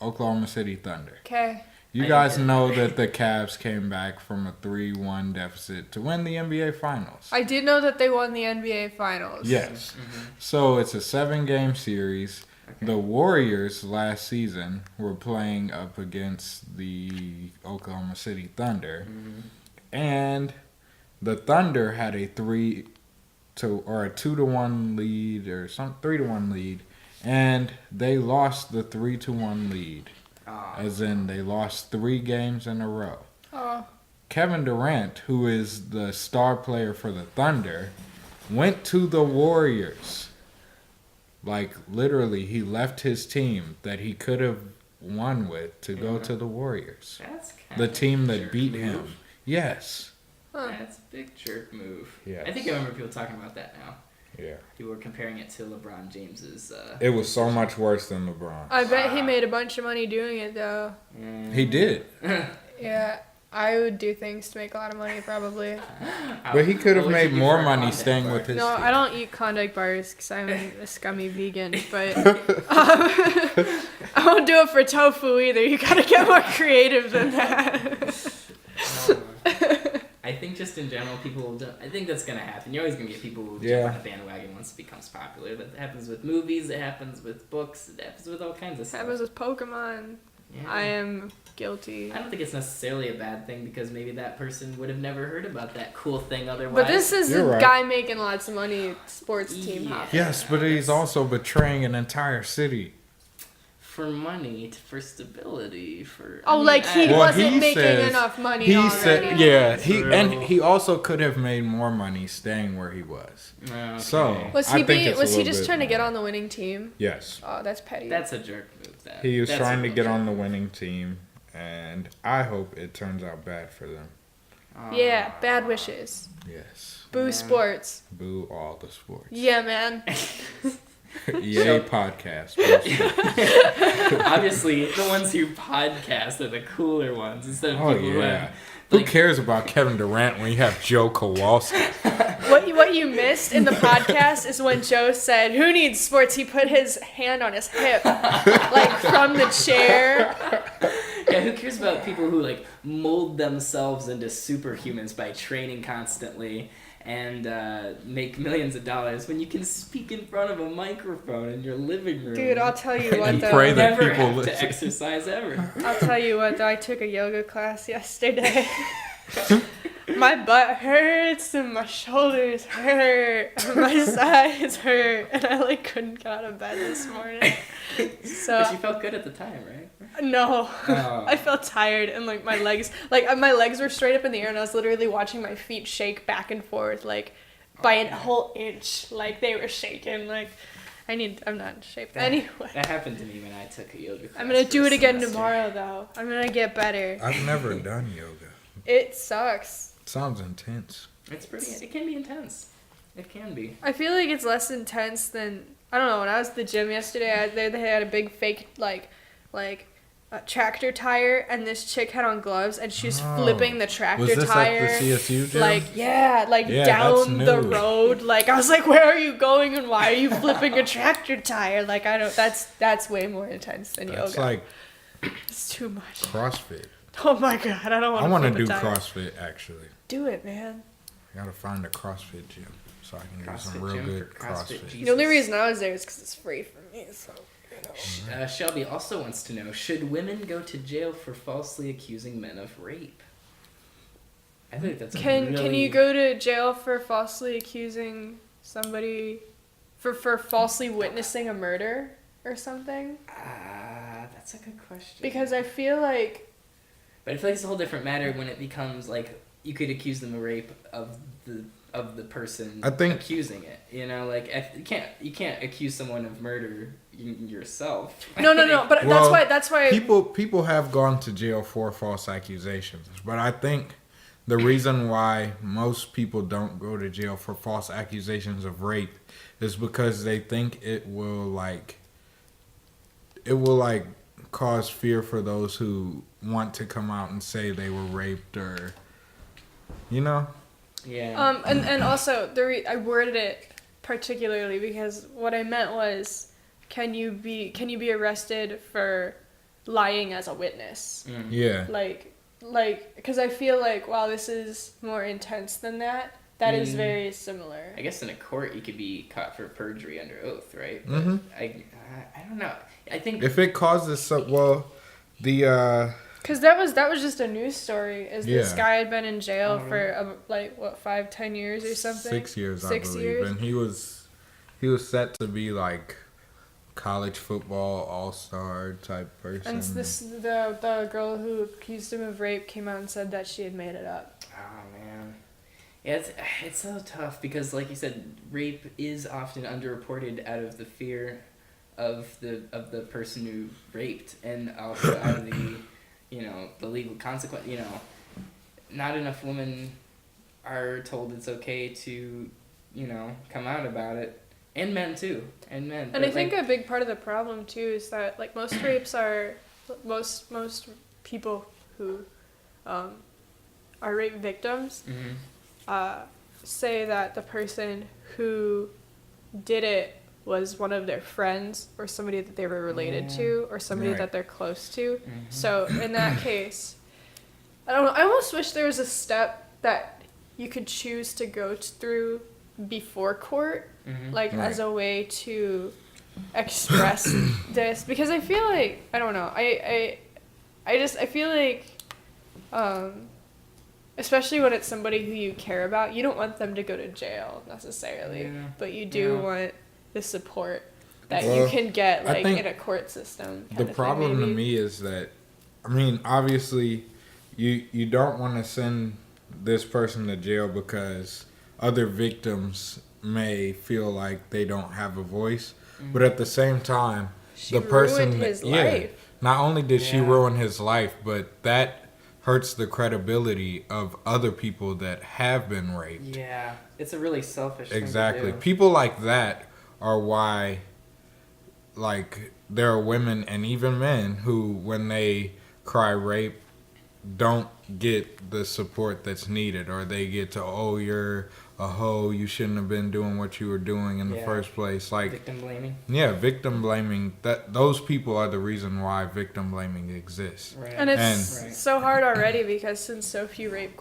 Speaker 2: Oklahoma City Thunder,
Speaker 1: Okay.
Speaker 2: you
Speaker 3: I
Speaker 2: guys
Speaker 3: get it.
Speaker 2: know that the Cavs came back from a 3-1 deficit to win the NBA Finals.
Speaker 1: I did know that they won the NBA Finals.
Speaker 2: Yes.
Speaker 3: Mhm.
Speaker 2: So it's a 7-game series.
Speaker 3: Okay.
Speaker 2: The Warriors last season were playing up against the Oklahoma City Thunder,
Speaker 3: Mhm.
Speaker 2: and the Thunder had a 2-1 lead or some 3-1 lead, and they lost the 3-1 lead,
Speaker 3: Aw.
Speaker 2: as in they lost 3 games in a row.
Speaker 1: Oh.
Speaker 2: Kevin Durant, who is the star player for the Thunder, went to the Warriors. Like, literally, he left his team that he could have won with to go
Speaker 3: Yeah.
Speaker 2: to the Warriors.
Speaker 3: That's kind
Speaker 2: The
Speaker 3: of
Speaker 2: team
Speaker 3: a
Speaker 2: that
Speaker 3: jerk
Speaker 2: beat
Speaker 3: move.
Speaker 2: him. Yes.
Speaker 1: Huh.
Speaker 3: That's a big jerk move.
Speaker 2: Yes.
Speaker 3: I think I remember people talking about that now.
Speaker 2: Yeah.
Speaker 3: People were comparing it to LeBron James's.
Speaker 2: It was so much worse than LeBron.
Speaker 1: I bet he made a bunch of money doing it, though.
Speaker 2: He did.
Speaker 1: Yeah. I would do things to make a lot of money, probably.
Speaker 2: But he could have
Speaker 3: What would you
Speaker 2: made
Speaker 3: do
Speaker 2: more
Speaker 3: for a
Speaker 2: money
Speaker 3: Klondike
Speaker 2: staying
Speaker 3: bar?
Speaker 2: with his
Speaker 1: No,
Speaker 2: team.
Speaker 1: I don't eat Klondike bars because I'm a scummy vegan, but I won't do it for tofu either. You gotta get more creative than that.
Speaker 3: I think just in general, people don't. I think that's gonna happen. You're always gonna get people who
Speaker 2: Yeah.
Speaker 3: jump on the bandwagon once it becomes popular. That happens with movies. It happens with books. It happens with all kinds of
Speaker 1: It
Speaker 3: stuff.
Speaker 1: happens with Pokemon.
Speaker 3: Yeah.
Speaker 1: I am guilty.
Speaker 3: I don't think it's necessarily a bad thing because maybe that person would have never heard about that cool thing otherwise.
Speaker 1: But this is
Speaker 2: You're
Speaker 1: a
Speaker 2: right.
Speaker 1: guy making lots of money, sports team
Speaker 3: Yeah.
Speaker 1: hopping.
Speaker 2: Yes, but he's also betraying an entire city.
Speaker 3: for money, for stability, for.
Speaker 1: Oh, like he
Speaker 2: Well,
Speaker 1: wasn't
Speaker 2: he
Speaker 1: making
Speaker 2: says-
Speaker 1: enough money
Speaker 2: He
Speaker 1: already.
Speaker 2: said, yeah,
Speaker 3: True.
Speaker 2: and he also could have made more money staying where he was.
Speaker 3: Okay.
Speaker 2: So-
Speaker 1: Was
Speaker 2: I
Speaker 1: he
Speaker 2: think it's a
Speaker 1: was he
Speaker 2: little
Speaker 1: just
Speaker 2: bit
Speaker 1: trying to get
Speaker 2: more.
Speaker 1: on the winning team?
Speaker 2: Yes.
Speaker 1: Oh, that's petty.
Speaker 3: That's a jerk move. That
Speaker 2: He was
Speaker 3: that's a
Speaker 2: trying to
Speaker 3: real
Speaker 2: get
Speaker 3: jerk
Speaker 2: on the
Speaker 3: move.
Speaker 2: winning team, and I hope it turns out bad for them.
Speaker 1: Yeah, bad wishes.
Speaker 2: Yes.
Speaker 1: Boo
Speaker 3: Man.
Speaker 1: sports.
Speaker 2: Boo all the sports.
Speaker 1: Yeah, man.
Speaker 2: EA podcast. Boo sports.
Speaker 3: Obviously, the ones who podcast are the cooler ones instead of
Speaker 2: Oh,
Speaker 3: people who
Speaker 2: yeah.
Speaker 3: have.
Speaker 2: Who
Speaker 3: Like,
Speaker 2: cares about Kevin Durant when you have Joe Kowalski?
Speaker 1: What you missed in the podcast is when Joe said, "Who needs sports?" He put his hand on his hip, like from the chair.
Speaker 3: yeah, who cares about people who like mold themselves into superhumans by training constantly and make millions of dollars when you can speak in front of a microphone in your living room?
Speaker 1: Dude, I'll tell you what
Speaker 2: And
Speaker 1: though.
Speaker 2: pray that
Speaker 3: never
Speaker 2: people
Speaker 3: have
Speaker 2: listen.
Speaker 3: to exercise ever.
Speaker 1: I'll tell you what though. I took a yoga class yesterday. My butt hurts and my shoulders hurt and my sides hurt and I like couldn't get out of bed this morning. So
Speaker 3: But you felt good at the time, right?
Speaker 1: no.
Speaker 3: Oh.
Speaker 1: I felt tired and like my legs were straight up in the air and I was literally watching my feet shake back and forth like by a whole inch, like they were shaking. Like I'm not in shape anyway.
Speaker 3: That happened to me when I took a yoga class.
Speaker 1: I'm gonna do it again
Speaker 3: semester.
Speaker 1: tomorrow though. I'm gonna get better.
Speaker 2: I've never done yoga.
Speaker 1: It sucks.
Speaker 2: Sounds intense.
Speaker 3: It's pretty. It can be intense. It can be.
Speaker 1: I feel like it's less intense than, I don't know, when I was at the gym yesterday, they had a big fake like a tractor tire, and this chick had on gloves, and she was flipping the tractor
Speaker 2: Was this
Speaker 1: tire.
Speaker 2: at the CSU gym?
Speaker 1: Yeah, down the road. Like, I was like, where are you going and why are you flipping a tractor tire? Like, that's way more intense than
Speaker 2: That's
Speaker 1: yoga.
Speaker 2: like
Speaker 1: It's too much.
Speaker 2: CrossFit.
Speaker 1: Oh my god, I don't want to.
Speaker 2: I want to
Speaker 1: flip
Speaker 2: do
Speaker 1: a tire.
Speaker 2: CrossFit actually.
Speaker 1: Do it, man.
Speaker 2: I gotta find a CrossFit gym so I can do some
Speaker 3: CrossFit
Speaker 2: real
Speaker 3: gym
Speaker 2: good
Speaker 3: for CrossFit
Speaker 2: CrossFit.
Speaker 3: Jesus.
Speaker 1: The only reason I was there is because it's free for me. So.
Speaker 3: Shelby also wants to know: should women go to jail for falsely accusing men of rape? I think that's
Speaker 1: Can you go to jail for falsely accusing somebody for falsely witnessing a murder or something?
Speaker 3: That's a good question.
Speaker 1: Because I feel like
Speaker 3: But I feel like it's a whole different matter when it becomes like you could accuse them of rape of the person
Speaker 2: I think-
Speaker 3: accusing it. You know, like you can't accuse someone of murder yourself.
Speaker 1: no, but
Speaker 2: Well,
Speaker 1: that's why
Speaker 2: People have gone to jail for false accusations, but I think the reason why most people don't go to jail for false accusations of rape is because they think it will cause fear for those who want to come out and say they were raped, or
Speaker 3: Yeah.
Speaker 1: and also I worded it particularly because what I meant was, can you be arrested for lying as a witness?
Speaker 2: yeah.
Speaker 1: Like, because I feel like, while this is more intense than that, that is very similar.
Speaker 3: I guess in a court you could be caught for perjury under oath, right? But
Speaker 2: Mhm.
Speaker 3: I don't know. I think
Speaker 2: If it causes some,
Speaker 1: Because that was just a news story. This
Speaker 2: Yeah.
Speaker 1: guy had been in jail for 5-10 years or something.
Speaker 2: 6 years, I
Speaker 1: 6
Speaker 2: believe,
Speaker 1: years?
Speaker 2: and he was set to be like college football all-star type person.
Speaker 1: And the girl who accused him of rape came out and said that she had made it up.
Speaker 3: oh man. Yeah, it's so tough because, like you said, rape is often underreported out of the fear of the person who raped, and also out of the the legal consequence. Not enough women are told it's okay to come out about it, and men too, and
Speaker 1: And I think a big part of the problem too is that, like, most rapes are most people who are rape victims say that the person who did it was one of their friends or somebody that they were related to or somebody
Speaker 2: Right.
Speaker 1: that they're close to. So in that case, I don't know. I almost wish there was a step that you could choose to go through before court, like as a way to express this, because I feel like, I don't know. I feel like, especially when it's somebody who you care about, you don't want them to go to jail necessarily, but you do want the support that you can get, like, in a court system.
Speaker 2: The problem to me is that, I mean, obviously, you don't want to send this person to jail because other victims may feel like they don't have a voice, but at the same time,
Speaker 1: She
Speaker 2: the person,
Speaker 1: ruined his life.
Speaker 2: not only did she ruin his life, but that hurts the credibility of other people that have been raped.
Speaker 3: Yeah, it's a really selfish
Speaker 2: Exactly.
Speaker 3: thing to do.
Speaker 2: People like that are why, like, there are women and even men who, when they cry rape, don't get the support that's needed, or they get to, oh, you're a hoe, you shouldn't have been doing what you were doing in the first place. Like,
Speaker 3: Victim blaming.
Speaker 2: yeah, victim blaming. Those people are the reason why victim blaming exists.
Speaker 3: Right.
Speaker 1: And it's
Speaker 2: And-
Speaker 1: so hard already because since so few rape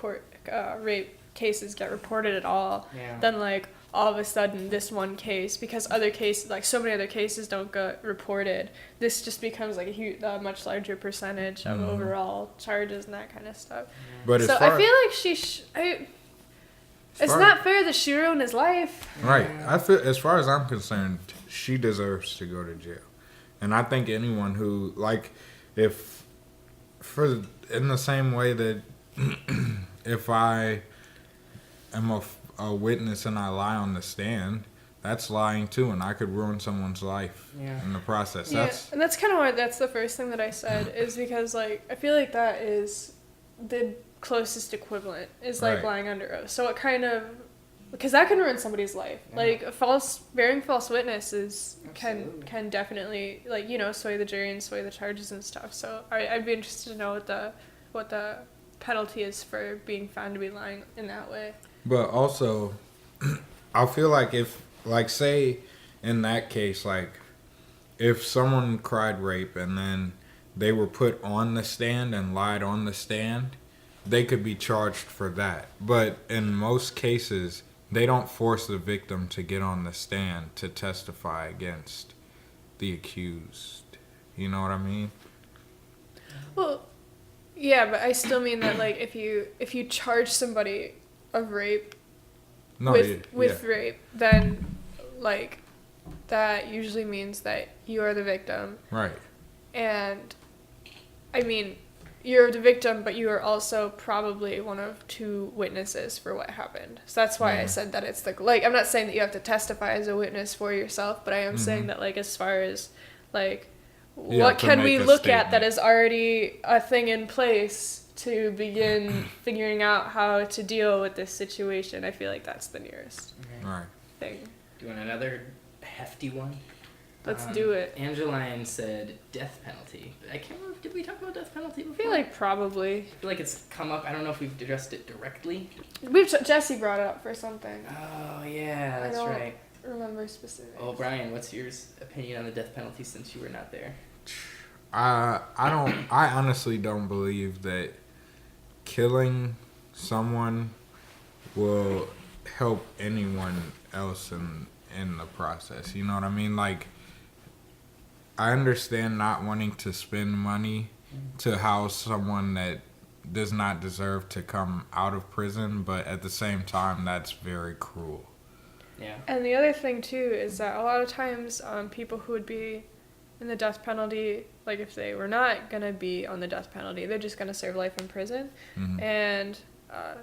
Speaker 1: cases get reported at all, then, like, all of a sudden this one case, because other cases, like so many other cases, don't get reported, this just becomes like a much larger percentage of overall charges and that kind of stuff.
Speaker 2: But
Speaker 1: So I feel like it's not fair that she ruined his life.
Speaker 2: Right. I feel, as far as I'm concerned, she deserves to go to jail. And I think anyone who, like, in the same way that if I am a witness and I lie on the stand, that's lying too, and I could ruin someone's life in the process.
Speaker 1: Yeah, and that's kind of why that's the first thing that I said is because like I feel like that is the closest equivalent is like lying under oath. So it kind of because that can ruin somebody's life. Yeah. Like bearing false witnesses can definitely like sway the jury and sway the charges and stuff. So I'd be interested to know what the penalty is for being found to be lying in that way.
Speaker 2: But also, I feel like if like say in that case like if someone cried rape and then they were put on the stand and lied on the stand, they could be charged for that. But in most cases, they don't force the victim to get on the stand to testify against the accused. You know what I mean?
Speaker 1: Well, yeah, but I still mean that like if you charge somebody of rape with rape, then like that usually means that you are the victim.
Speaker 2: Right.
Speaker 1: And I mean, you're the victim, but you are also probably one of two witnesses for what happened. So that's why I said that it's like I'm not saying that you have to testify as a witness for yourself, but I am saying that like as far as like what can we look at that is already a thing in place to begin figuring out how to deal with this situation. I feel like that's the nearest thing.
Speaker 3: Do you want another hefty one?
Speaker 1: Let's do it.
Speaker 3: Angeline said death penalty. I can't remember. Did we talk about death penalty before?
Speaker 1: I feel like probably.
Speaker 3: I feel like it's come up. I don't know if we've addressed it directly.
Speaker 1: Jesse brought it up for something.
Speaker 3: Oh, yeah, that's right.
Speaker 1: I don't remember specifics.
Speaker 3: Oh, Brian, what's your opinion on the death penalty since you were not there?
Speaker 2: I honestly don't believe that killing someone will help anyone else in the process. You know what I mean? Like, I understand not wanting to spend money to house someone that does not deserve to come out of prison, but at the same time, that's very cruel.
Speaker 3: Yeah.
Speaker 1: And the other thing, too, is that a lot of times people who would be in the death penalty, like if they were not going to be on the death penalty, they're just going to serve life in prison. Mm-hmm. And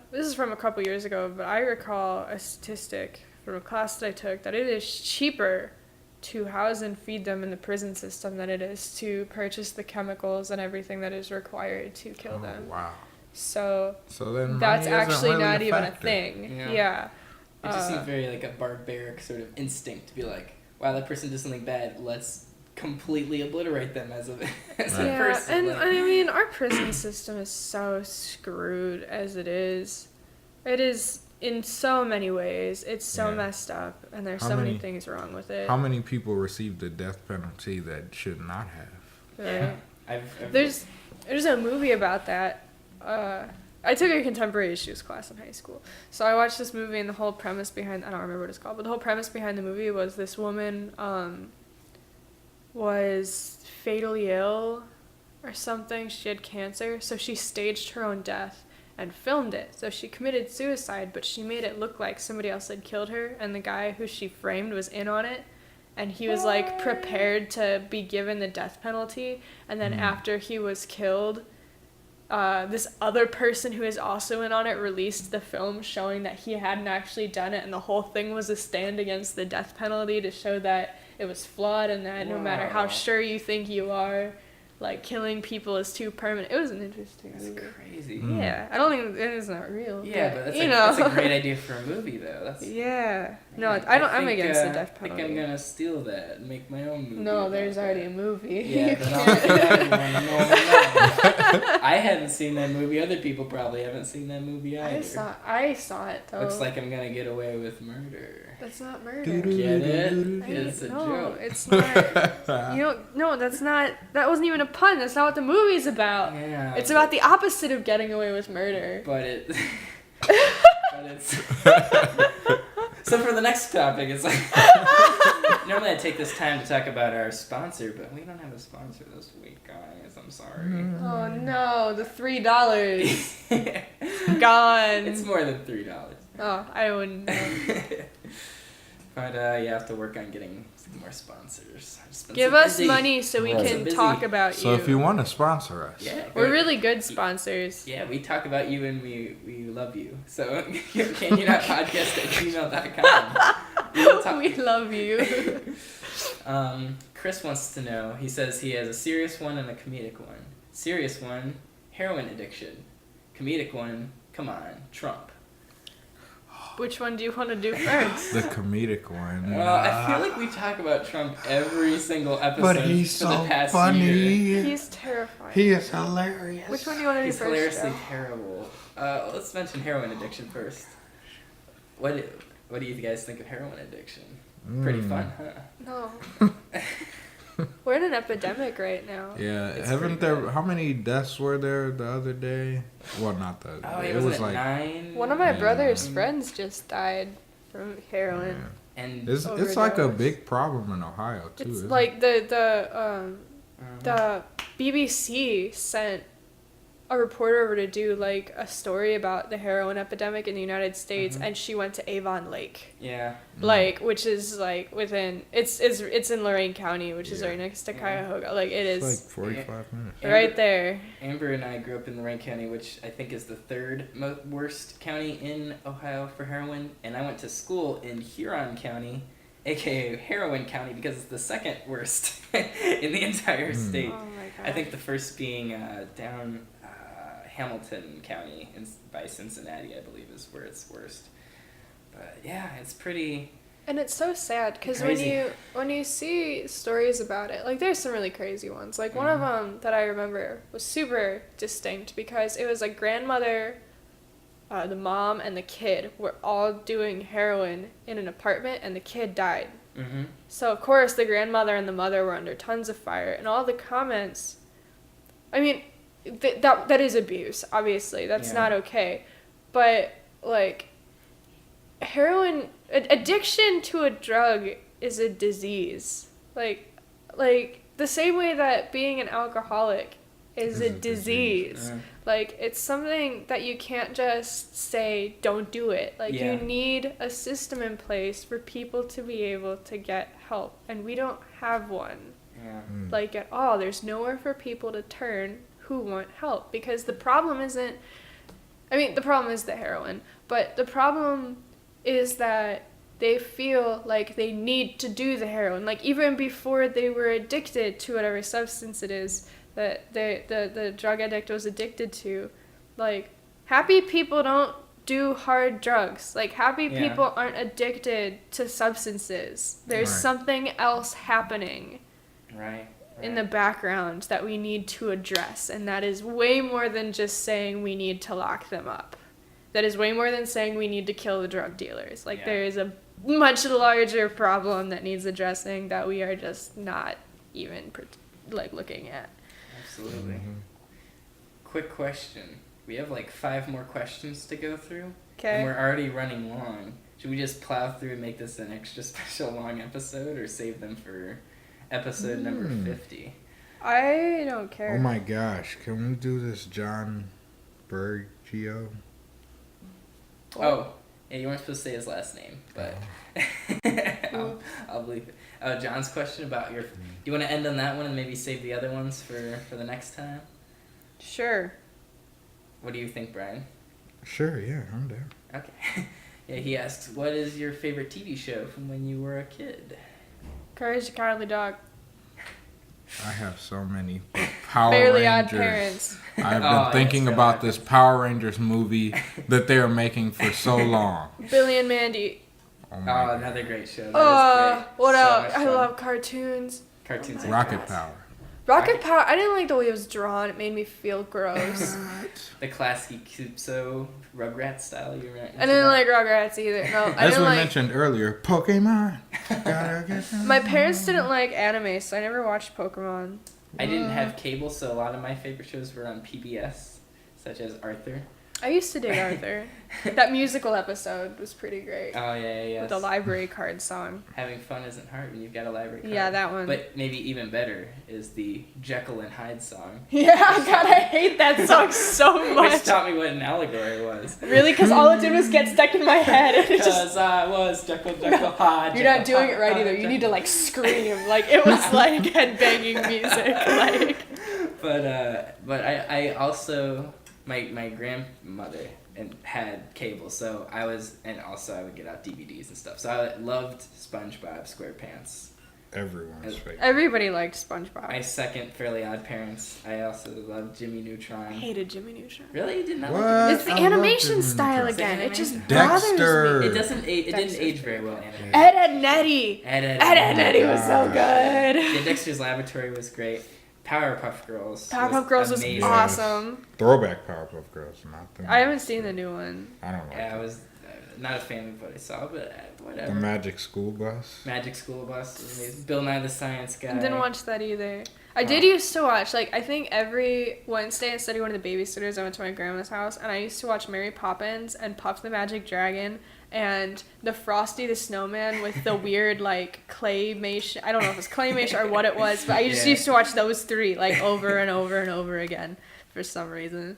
Speaker 1: this is from a couple years ago, but I recall a statistic from a class that I took that it is cheaper to house and feed them in the prison system than it is to purchase the chemicals and everything that is required to kill them.
Speaker 2: Wow.
Speaker 1: So
Speaker 2: then
Speaker 1: that's actually
Speaker 2: really
Speaker 1: not even a
Speaker 2: factor.
Speaker 1: thing. Yeah.
Speaker 3: It just seems very like a barbaric sort of instinct to be like, wow, that person did something bad, let's completely obliterate them as a person.
Speaker 1: And
Speaker 3: like,
Speaker 1: I mean, our prison system is so screwed as it is. It is in so many ways. It's so messed up, and there's so many things wrong with it.
Speaker 2: How many people received the death penalty that should not have?
Speaker 1: Right.
Speaker 3: Yeah.
Speaker 1: There's a movie about that. I took a contemporary issues class in high school. So I watched this movie, and the whole premise behind, I don't remember what it's called, but the whole premise behind the movie was this woman was fatally ill or something. She had cancer, so she staged her own death and filmed it. So she committed suicide, but she made it look like somebody else had killed her, and the guy who she framed was in on it, and he was like prepared to be given the death penalty. And then after he was killed, this other person who is also in on it released the film showing that he hadn't actually done it, and the whole thing was a stand against the death penalty to show that it was flawed and that no matter how sure you think you are, like, killing people is too permanent. It was an interesting movie.
Speaker 3: That's crazy.
Speaker 1: Yeah. I don't think it is not real.
Speaker 3: Yeah, but that's a great idea for a movie, though. No, I'm against the death penalty.
Speaker 1: I
Speaker 3: think I'm gonna steal that and make my own movie.
Speaker 1: No, there's already a movie.
Speaker 3: Yeah, but I don't think I hadn't seen that movie. Other people probably haven't seen that movie either.
Speaker 1: I saw it, though.
Speaker 3: Looks like I'm gonna get away with murder.
Speaker 1: That's not murder.
Speaker 3: Get it? It's a joke.
Speaker 1: No, it's not. No, that's not. That wasn't even a pun. That's not what the movie's about.
Speaker 3: Yeah.
Speaker 1: It's about the opposite of getting away with murder.
Speaker 3: But it's. So for the next topic, it's like. Normally I take this time to talk about our sponsor, but we don't have a sponsor this week, guys. I'm sorry.
Speaker 1: Oh no, the $3 gone.
Speaker 3: It's more than $3.
Speaker 1: Oh, I wouldn't know.
Speaker 3: But you have to work on getting some more sponsors.
Speaker 1: Give us money so we can talk about you.
Speaker 2: So if you want to sponsor us.
Speaker 3: Yeah,
Speaker 1: we're really good sponsors.
Speaker 3: Yeah, we talk about you and we love you. So canyonotpodcast@gmail.com. We will
Speaker 1: We love you.
Speaker 3: Chris wants to know, he says he has a serious one and a comedic one. Serious one, heroin addiction. Comedic one, come on, Trump.
Speaker 1: Which one do you want to do first?
Speaker 2: The comedic one.
Speaker 3: Well, I feel like we talk about Trump every single episode
Speaker 2: But he's
Speaker 3: for the
Speaker 2: so
Speaker 3: past
Speaker 2: funny.
Speaker 3: year.
Speaker 1: He's terrifying.
Speaker 2: He is hilarious.
Speaker 1: Which one do you want to do
Speaker 3: He's
Speaker 1: first?
Speaker 3: hilariously
Speaker 1: Joe?
Speaker 3: terrible. Let's mention heroin addiction first. What do you guys think of heroin addiction? Pretty fun, huh?
Speaker 1: No. We're in an epidemic right now.
Speaker 2: Yeah,
Speaker 3: It's
Speaker 2: haven't
Speaker 3: pretty
Speaker 2: there?
Speaker 3: bad.
Speaker 2: How many deaths were there the other day? Well, not the.
Speaker 3: Oh,
Speaker 2: it
Speaker 3: was
Speaker 2: was like
Speaker 3: 9?
Speaker 1: One of my
Speaker 2: Yeah.
Speaker 1: brother's friends just died from heroin.
Speaker 2: yeah.
Speaker 3: And
Speaker 2: It's like a
Speaker 1: Overdose.
Speaker 2: big problem in Ohio too.
Speaker 1: It's
Speaker 2: isn't
Speaker 1: like the BBC sent a reporter over to do like a story about the heroin epidemic in the United States, and she went to Avon Lake,
Speaker 3: yeah.
Speaker 1: like which is like within it's in Lorain County, which is
Speaker 2: Yeah.
Speaker 1: right next to
Speaker 3: Yeah.
Speaker 1: Cuyahoga. Like it
Speaker 2: It's
Speaker 1: is
Speaker 2: like 45 minutes.
Speaker 1: right there.
Speaker 3: Amber and I grew up in Lorain County, which I think is the third worst county in Ohio for heroin, and I went to school in Huron County, aka Heroin County, because it's the second worst in the entire state.
Speaker 1: Oh my god.
Speaker 3: I think the first being down Hamilton County by Cincinnati, I believe, is where it's worst. But yeah, it's pretty.
Speaker 1: And it's so sad because
Speaker 3: Crazy.
Speaker 1: when you see stories about it, like there's some really crazy ones. Like one of them that I remember was super distinct because it was a grandmother, the mom, and the kid were all doing heroin in an apartment, and the kid died.
Speaker 3: Mm-hmm.
Speaker 1: So of course the grandmother and the mother were under tons of fire, and all the comments. I mean, that is abuse. Obviously, that's
Speaker 3: Yeah.
Speaker 1: not okay. But like, heroin addiction to a drug is a disease. Like the same way that being an alcoholic is a disease. Like it's something that you can't just say don't do it. Like
Speaker 3: Yeah.
Speaker 1: you need a system in place for people to be able to get help, and we don't have one.
Speaker 3: Yeah.
Speaker 1: Like at all. There's nowhere for people to turn who want help, because the problem isn't, I mean, the problem is the heroin, but the problem is that they feel like they need to do the heroin. Like even before they were addicted to whatever substance it is that the drug addict was addicted to, like happy people don't do hard drugs. Like happy
Speaker 3: Yeah.
Speaker 1: people aren't addicted to substances. There's
Speaker 2: Right.
Speaker 1: something else happening
Speaker 3: Right.
Speaker 1: in the background that we need to address, and that is way more than just saying we need to lock them up. That is way more than saying we need to kill the drug dealers. Like
Speaker 3: Yeah.
Speaker 1: there is a much larger problem that needs addressing that we are just not even looking at.
Speaker 3: Absolutely.
Speaker 2: Mhm.
Speaker 3: Quick question. We have like 5 more questions to go through. And
Speaker 1: Okay.
Speaker 3: we're already running long. Should we just plow through and make this an extra special long episode, or save them for episode number 50?
Speaker 1: I don't care.
Speaker 2: Oh my gosh, can we do this John Bergio?
Speaker 3: Oh, yeah, you weren't supposed to say his last name, but I'll believe it. Oh, John's question about your. Do you want to end on that one and maybe save the other ones for the next time?
Speaker 1: Sure.
Speaker 3: What do you think, Brian?
Speaker 2: Sure, yeah, I'm there.
Speaker 3: Okay. Yeah, he asks, what is your favorite TV show from when you were a kid?
Speaker 1: Courage the Cowardly Dog.
Speaker 2: I have so many Power
Speaker 1: Fairly
Speaker 2: Rangers.
Speaker 1: Odd Parents.
Speaker 2: I've
Speaker 3: Oh,
Speaker 2: been thinking
Speaker 3: yes,
Speaker 2: about
Speaker 3: God.
Speaker 2: this Power Rangers movie that they are making for so long.
Speaker 1: Billy and Mandy.
Speaker 2: Oh
Speaker 3: Oh,
Speaker 2: my God.
Speaker 3: another great show. That is great.
Speaker 1: What
Speaker 3: So
Speaker 1: else?
Speaker 3: much
Speaker 1: I
Speaker 3: fun.
Speaker 1: love cartoons.
Speaker 3: Cartoons. are
Speaker 2: Rocket
Speaker 3: class.
Speaker 2: Power.
Speaker 1: Rocket Power. I didn't like the way it was drawn. It made me feel gross.
Speaker 3: The classic Kupso Rugrats style. You remember?
Speaker 1: I didn't like Rugrats either. No, I
Speaker 2: As
Speaker 1: didn't
Speaker 2: we
Speaker 1: like.
Speaker 2: mentioned earlier, Pokemon. Gotta get them.
Speaker 1: My parents didn't like anime, so I never watched Pokemon.
Speaker 3: I didn't have cable, so a lot of my favorite shows were on PBS, such as Arthur.
Speaker 1: I used to dig Arthur. That musical episode was pretty great.
Speaker 3: Oh yeah.
Speaker 1: With the library card song.
Speaker 3: Having fun isn't hard when you've got a library card.
Speaker 1: Yeah, that one.
Speaker 3: But maybe even better is the Jekyll and Hyde song.
Speaker 1: Yeah, God, I hate that song so
Speaker 3: Which
Speaker 1: much.
Speaker 3: taught me what an allegory was.
Speaker 1: Really? Because all it did was get stuck in my head. And it just,
Speaker 3: Because I was Jekyll, Hyde.
Speaker 1: you're not
Speaker 3: Jekyll,
Speaker 1: doing it
Speaker 3: Hyde,
Speaker 1: right either. You need to like scream. Like it was like headbanging music. Like
Speaker 3: But I also my grandmother and had cable, so and also I would get out DVDs and stuff. So I loved SpongeBob SquarePants.
Speaker 2: Everyone's favorite.
Speaker 1: Everybody liked SpongeBob.
Speaker 3: My second, Fairly Odd Parents. I also loved Jimmy Neutron.
Speaker 1: I hated Jimmy Neutron.
Speaker 3: Really? You did not
Speaker 2: What?
Speaker 3: like
Speaker 1: It's the
Speaker 2: I love
Speaker 1: animation
Speaker 2: Jimmy
Speaker 1: style
Speaker 2: Neutron.
Speaker 1: again. It just
Speaker 2: Dexter.
Speaker 1: bothers
Speaker 3: it?
Speaker 1: me.
Speaker 3: It doesn't age. It didn't
Speaker 1: Dexter's
Speaker 3: age very well. Animated.
Speaker 1: Ed, Ed, and Eddie.
Speaker 3: Ed,
Speaker 1: Ed, and Eddie was so good.
Speaker 3: Yeah, Dexter's Laboratory was great. Powerpuff Girls.
Speaker 1: Powerpuff Girls was
Speaker 3: amazing.
Speaker 1: awesome.
Speaker 2: Throwback Powerpuff Girls, not the.
Speaker 1: I haven't seen the new one.
Speaker 2: I don't know.
Speaker 3: Yeah, I was not a fan of what I saw, but whatever.
Speaker 2: The Magic School Bus.
Speaker 3: Magic School Bus was amazing. Bill Nye the Science Guy.
Speaker 1: I didn't watch that either. I did used to watch, like, I think every Wednesday instead of going to the babysitters, I went to my grandma's house, and I used to watch Mary Poppins and Puff the Magic Dragon and the Frosty the Snowman with the weird, like, claymation. I don't know if it was claymation or what it was, but I just used to watch those three, like, over and over and over again for some reason.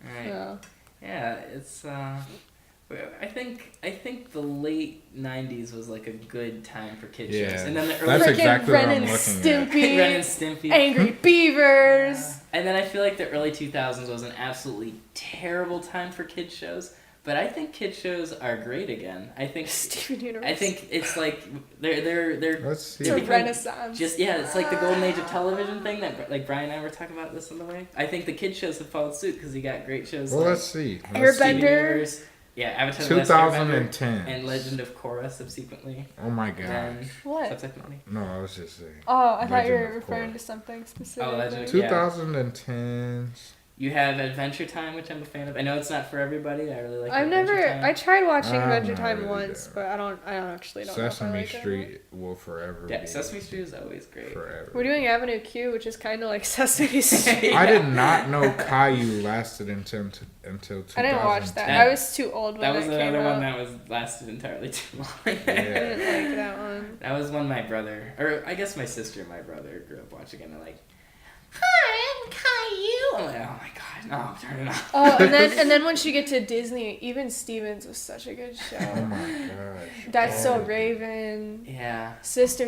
Speaker 3: Right.
Speaker 1: So.
Speaker 3: Yeah, it's I think the late '90s was like a good time for kid
Speaker 2: Yeah,
Speaker 3: shows, and then the early
Speaker 2: that's
Speaker 1: Frickin'
Speaker 2: exactly what
Speaker 1: Ren
Speaker 2: I'm
Speaker 1: and
Speaker 2: looking at.
Speaker 1: Stimpy,
Speaker 3: Ren and Stimpy,
Speaker 1: Angry Beavers.
Speaker 3: and then I feel like the early 2000s was an absolutely terrible time for kid shows. But I think kid shows are great again. I think
Speaker 1: Steven Universe.
Speaker 3: I think it's like they're
Speaker 2: Let's see.
Speaker 1: It's a
Speaker 3: become
Speaker 1: renaissance.
Speaker 3: just it's like the golden age of television thing that like Brian and I were talking about this on the way. I think the kid shows have followed suit because you got great shows.
Speaker 2: Well,
Speaker 3: like
Speaker 2: let's see.
Speaker 1: Airbender.
Speaker 3: Steven Universe, yeah, Avatar: The Last Airbender,
Speaker 2: 2010.
Speaker 3: and Legend of Korra subsequently.
Speaker 2: Oh my
Speaker 3: Then
Speaker 2: gosh.
Speaker 1: What?
Speaker 3: subsequently.
Speaker 2: No, I was just saying.
Speaker 1: Oh, I thought you
Speaker 2: Legend
Speaker 1: were
Speaker 2: of
Speaker 1: referring
Speaker 2: Korra.
Speaker 1: to something specific.
Speaker 3: Oh, Legend of-
Speaker 2: 2010s.
Speaker 3: You have Adventure Time, which I'm a fan of. I know it's not for everybody. I really like.
Speaker 1: I've
Speaker 3: Adventure
Speaker 1: never.
Speaker 3: Time.
Speaker 1: I tried watching
Speaker 2: I'm
Speaker 1: Adventure
Speaker 2: not
Speaker 1: Time
Speaker 2: really
Speaker 1: once,
Speaker 2: there.
Speaker 1: but I don't actually don't know if I
Speaker 2: Sesame
Speaker 1: like it or not.
Speaker 2: Street will forever
Speaker 3: Yeah,
Speaker 2: be.
Speaker 3: Sesame Street is always great.
Speaker 2: Forever.
Speaker 1: We're doing Avenue Q, which is kind of like Sesame Street.
Speaker 2: I did not know Caillou lasted until 2010.
Speaker 1: I didn't watch that.
Speaker 3: Yeah.
Speaker 1: I was too old when
Speaker 3: That was
Speaker 1: came
Speaker 3: another
Speaker 1: out.
Speaker 3: one that was lasted entirely too long.
Speaker 1: I didn't like that one.
Speaker 3: That was one my brother, or I guess my sister and my brother grew up watching, and they're like, "Hi, I'm Caillou." I'm like, "Oh my god, no, turn it off."
Speaker 1: Oh, and then once you get to Disney, Even Stevens was such a good
Speaker 2: Oh
Speaker 1: show.
Speaker 2: my gosh.
Speaker 1: That's So
Speaker 2: Oh.
Speaker 1: Raven,
Speaker 3: Yeah.
Speaker 1: Sister.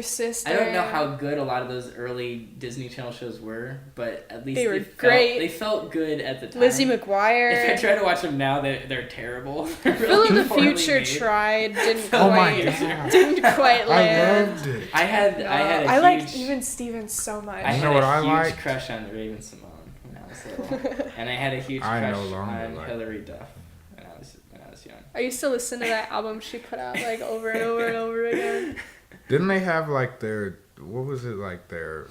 Speaker 3: I don't know how good a lot of those early Disney Channel shows were, but at least
Speaker 1: They were
Speaker 3: felt,
Speaker 1: great.
Speaker 3: They felt good at the time.
Speaker 1: Lizzie
Speaker 3: If I
Speaker 1: McGuire.
Speaker 3: try to watch them now, they're terrible. They're
Speaker 1: Phil
Speaker 3: really
Speaker 1: in the
Speaker 3: poorly
Speaker 1: Future
Speaker 3: made.
Speaker 1: tried, didn't
Speaker 2: Oh my
Speaker 1: quite,
Speaker 2: gosh.
Speaker 1: didn't quite
Speaker 2: I
Speaker 1: land.
Speaker 2: loved it.
Speaker 3: I had a
Speaker 1: I liked
Speaker 3: huge,
Speaker 1: Even Stevens so much.
Speaker 3: I
Speaker 2: You
Speaker 3: had
Speaker 2: know what
Speaker 3: a
Speaker 2: I
Speaker 3: huge
Speaker 2: liked?
Speaker 3: crush on Raven Simone when I was little, and I had a huge
Speaker 2: I
Speaker 3: crush
Speaker 2: no longer
Speaker 3: on
Speaker 2: like
Speaker 3: Hilary Duff when I was young.
Speaker 1: I used to listen to that album she put out like over and over and over again.
Speaker 2: Didn't they have like their, what was it, like their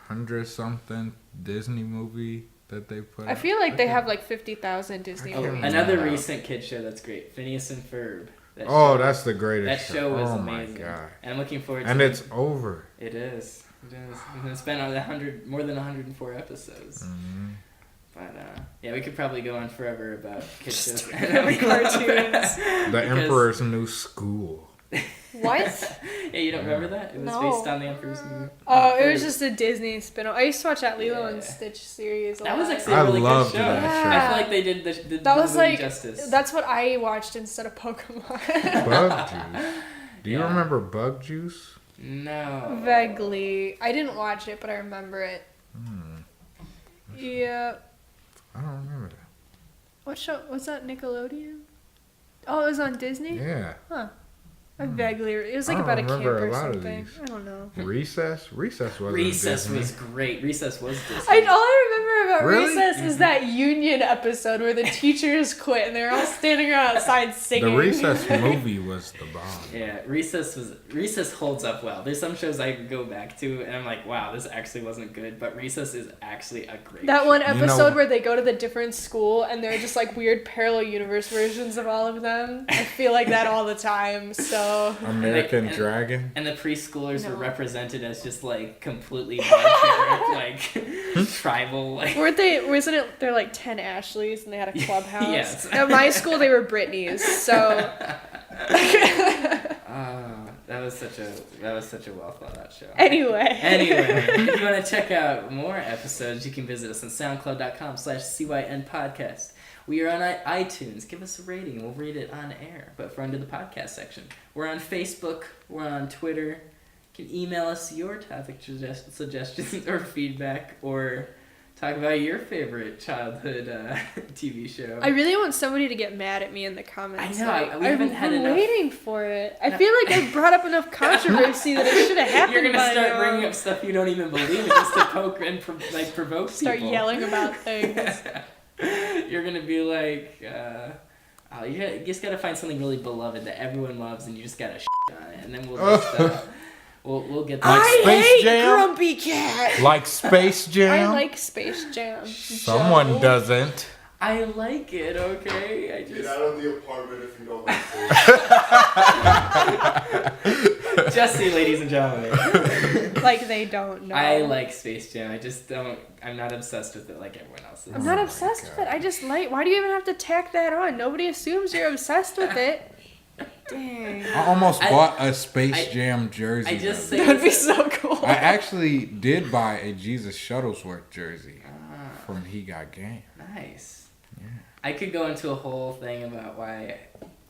Speaker 2: 100-something Disney movie that they put
Speaker 1: I
Speaker 2: out?
Speaker 1: feel like they have like 50,000 Disney
Speaker 2: I
Speaker 3: Oh,
Speaker 2: can't
Speaker 1: movies.
Speaker 3: another
Speaker 2: remember.
Speaker 3: recent kid show that's great, Phineas and Ferb. That
Speaker 2: Oh,
Speaker 3: show,
Speaker 2: that's the
Speaker 3: that
Speaker 2: greatest
Speaker 3: show was
Speaker 2: Oh
Speaker 3: amazing.
Speaker 2: my god.
Speaker 3: And I'm looking forward to
Speaker 2: And
Speaker 3: it.
Speaker 2: it's over.
Speaker 3: It is. It is. And it's been on more than 104 episodes.
Speaker 2: Mhm.
Speaker 3: But yeah, we could probably go on forever about kid shows.
Speaker 1: Cartoons.
Speaker 2: The Emperor's New School.
Speaker 1: What?
Speaker 3: Yeah, you don't remember that? It was
Speaker 1: No.
Speaker 3: based on the Emperor's New.
Speaker 1: Oh, it was just a Disney spin-off. I used to watch that Lilo and
Speaker 3: Yeah.
Speaker 1: Stitch series a
Speaker 3: That was
Speaker 1: lot.
Speaker 3: actually
Speaker 2: I
Speaker 3: a really
Speaker 2: loved
Speaker 3: good show.
Speaker 2: that
Speaker 1: show.
Speaker 3: I feel like they did the
Speaker 1: That was
Speaker 3: movie
Speaker 1: like
Speaker 3: justice.
Speaker 1: that's what I watched instead of Pokemon.
Speaker 2: Bug Juice. Do you
Speaker 3: Yeah.
Speaker 2: remember Bug Juice?
Speaker 3: No.
Speaker 1: Vaguely, I didn't watch it, but I remember it. Yeah.
Speaker 2: I don't remember that.
Speaker 1: What show was that? Nickelodeon? Oh, it was on Disney.
Speaker 2: Yeah.
Speaker 1: Huh. I vaguely. It was
Speaker 2: I
Speaker 1: like
Speaker 2: don't
Speaker 1: about a camp
Speaker 2: remember a
Speaker 1: or
Speaker 2: lot of
Speaker 1: something.
Speaker 2: these.
Speaker 1: I don't know.
Speaker 2: Recess? Recess wasn't
Speaker 3: Recess
Speaker 2: Disney.
Speaker 3: was great. Recess was Disney.
Speaker 1: All I remember about
Speaker 2: Really?
Speaker 1: Recess is that Union episode where the teachers quit and they're all standing around outside
Speaker 2: The
Speaker 1: singing.
Speaker 2: Recess movie was the bomb.
Speaker 3: Yeah, Recess holds up well. There's some shows I go back to and I'm like, wow, this actually wasn't good, but Recess is actually a great
Speaker 1: That
Speaker 3: show.
Speaker 1: one
Speaker 2: You
Speaker 1: episode
Speaker 2: know-
Speaker 1: where they go to the different school and they're just like weird parallel universe versions of all of them. I feel like that all the time. So
Speaker 2: American
Speaker 3: And-
Speaker 2: Dragon.
Speaker 3: And the preschoolers were
Speaker 1: No.
Speaker 3: represented as just like completely bad like tribal like
Speaker 1: wasn't it they're like 10 Ashleys and they had a clubhouse?
Speaker 3: Yes.
Speaker 1: At my school they were Britneys, so
Speaker 3: that was such a well thought out show.
Speaker 1: anyway.
Speaker 3: Anyway, if you want to check out more episodes, you can visit us on soundcloud.com/CYN podcast. We are on iTunes. Give us a rating and we'll read it on air, but for under the podcast section. We're on Facebook. We're on Twitter. You can email us your topic suggestions or feedback or talk about your favorite childhood TV show.
Speaker 1: I really want somebody to get mad at me in the comments.
Speaker 3: I know,
Speaker 1: Like,
Speaker 3: we haven't had enough.
Speaker 1: waiting for it. I feel like I brought up enough controversy that it should have happened.
Speaker 3: You're gonna
Speaker 1: by
Speaker 3: start
Speaker 1: now.
Speaker 3: bringing up stuff you don't even believe in just to poke and provoke
Speaker 1: Start
Speaker 3: people.
Speaker 1: yelling about things.
Speaker 3: You're gonna be like, oh, you just gotta find something really beloved that everyone loves, and you just gotta shit on it, and then we'll just we'll get
Speaker 2: Like
Speaker 3: that.
Speaker 2: Space
Speaker 1: hate
Speaker 2: Jam?
Speaker 1: Grumpy Cat.
Speaker 2: Like Space Jam?
Speaker 1: I like Space Jam.
Speaker 2: Someone
Speaker 1: Joe.
Speaker 2: doesn't.
Speaker 3: I like it. Okay, I
Speaker 4: Get
Speaker 3: just
Speaker 4: out of the apartment if you don't like it.
Speaker 3: Jesse, ladies and gentlemen.
Speaker 1: Like they don't know.
Speaker 3: I like Space Jam. I just don't. I'm not obsessed with it like everyone else is.
Speaker 1: I'm not
Speaker 2: Oh my
Speaker 1: obsessed with
Speaker 2: God.
Speaker 1: it. I just like. Why do you even have to tack that on? Nobody assumes you're obsessed with it. Dang.
Speaker 2: I almost bought a Space
Speaker 3: I-
Speaker 2: Jam jersey.
Speaker 3: I just
Speaker 2: the
Speaker 3: say-
Speaker 2: other
Speaker 1: That'd be so cool.
Speaker 2: day. I actually did buy a Jesus Shuttlesworth jersey from He Got Game.
Speaker 3: Nice.
Speaker 2: Yeah.
Speaker 3: I could go into a whole thing about why.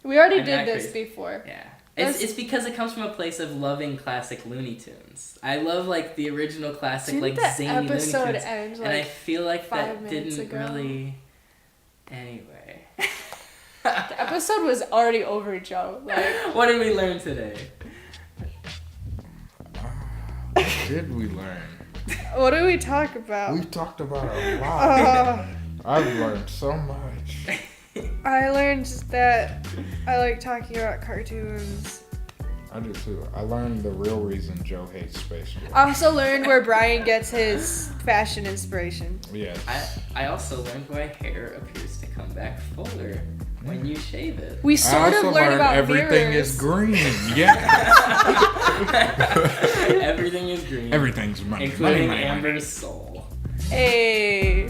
Speaker 1: We already
Speaker 3: I'm
Speaker 1: did
Speaker 3: not
Speaker 1: this
Speaker 3: crazy.
Speaker 1: before.
Speaker 3: Yeah.
Speaker 1: That's-
Speaker 3: It's because it comes from a place of loving classic Looney Tunes. I love like the original classic
Speaker 1: Didn't
Speaker 3: like
Speaker 1: the
Speaker 3: zany Looney
Speaker 1: episode
Speaker 3: Tunes,
Speaker 1: end
Speaker 3: and I
Speaker 1: like
Speaker 3: feel like
Speaker 1: 5
Speaker 3: that
Speaker 1: minutes
Speaker 3: didn't
Speaker 1: ago?
Speaker 3: really. Anyway.
Speaker 1: the episode was already over, Joe? Like
Speaker 3: What did we learn today?
Speaker 2: What did we learn?
Speaker 1: what did we talk about?
Speaker 2: We've talked about a lot. I've learned so much.
Speaker 1: I learned that I like talking about cartoons.
Speaker 2: I do too. I learned the real reason Joe hates Space Jam.
Speaker 1: I also learned where Brian gets his fashion inspiration.
Speaker 2: Yes.
Speaker 3: I also learned why hair appears to come back fuller when you shave it.
Speaker 1: We
Speaker 2: I
Speaker 1: sort
Speaker 2: also
Speaker 1: of learned
Speaker 2: learned
Speaker 1: about
Speaker 2: everything
Speaker 1: mirrors.
Speaker 2: is green. Yeah.
Speaker 3: Everything is green.
Speaker 2: Everything's money.
Speaker 3: Including
Speaker 2: money, money, money.
Speaker 3: Amber's soul.
Speaker 1: Hey.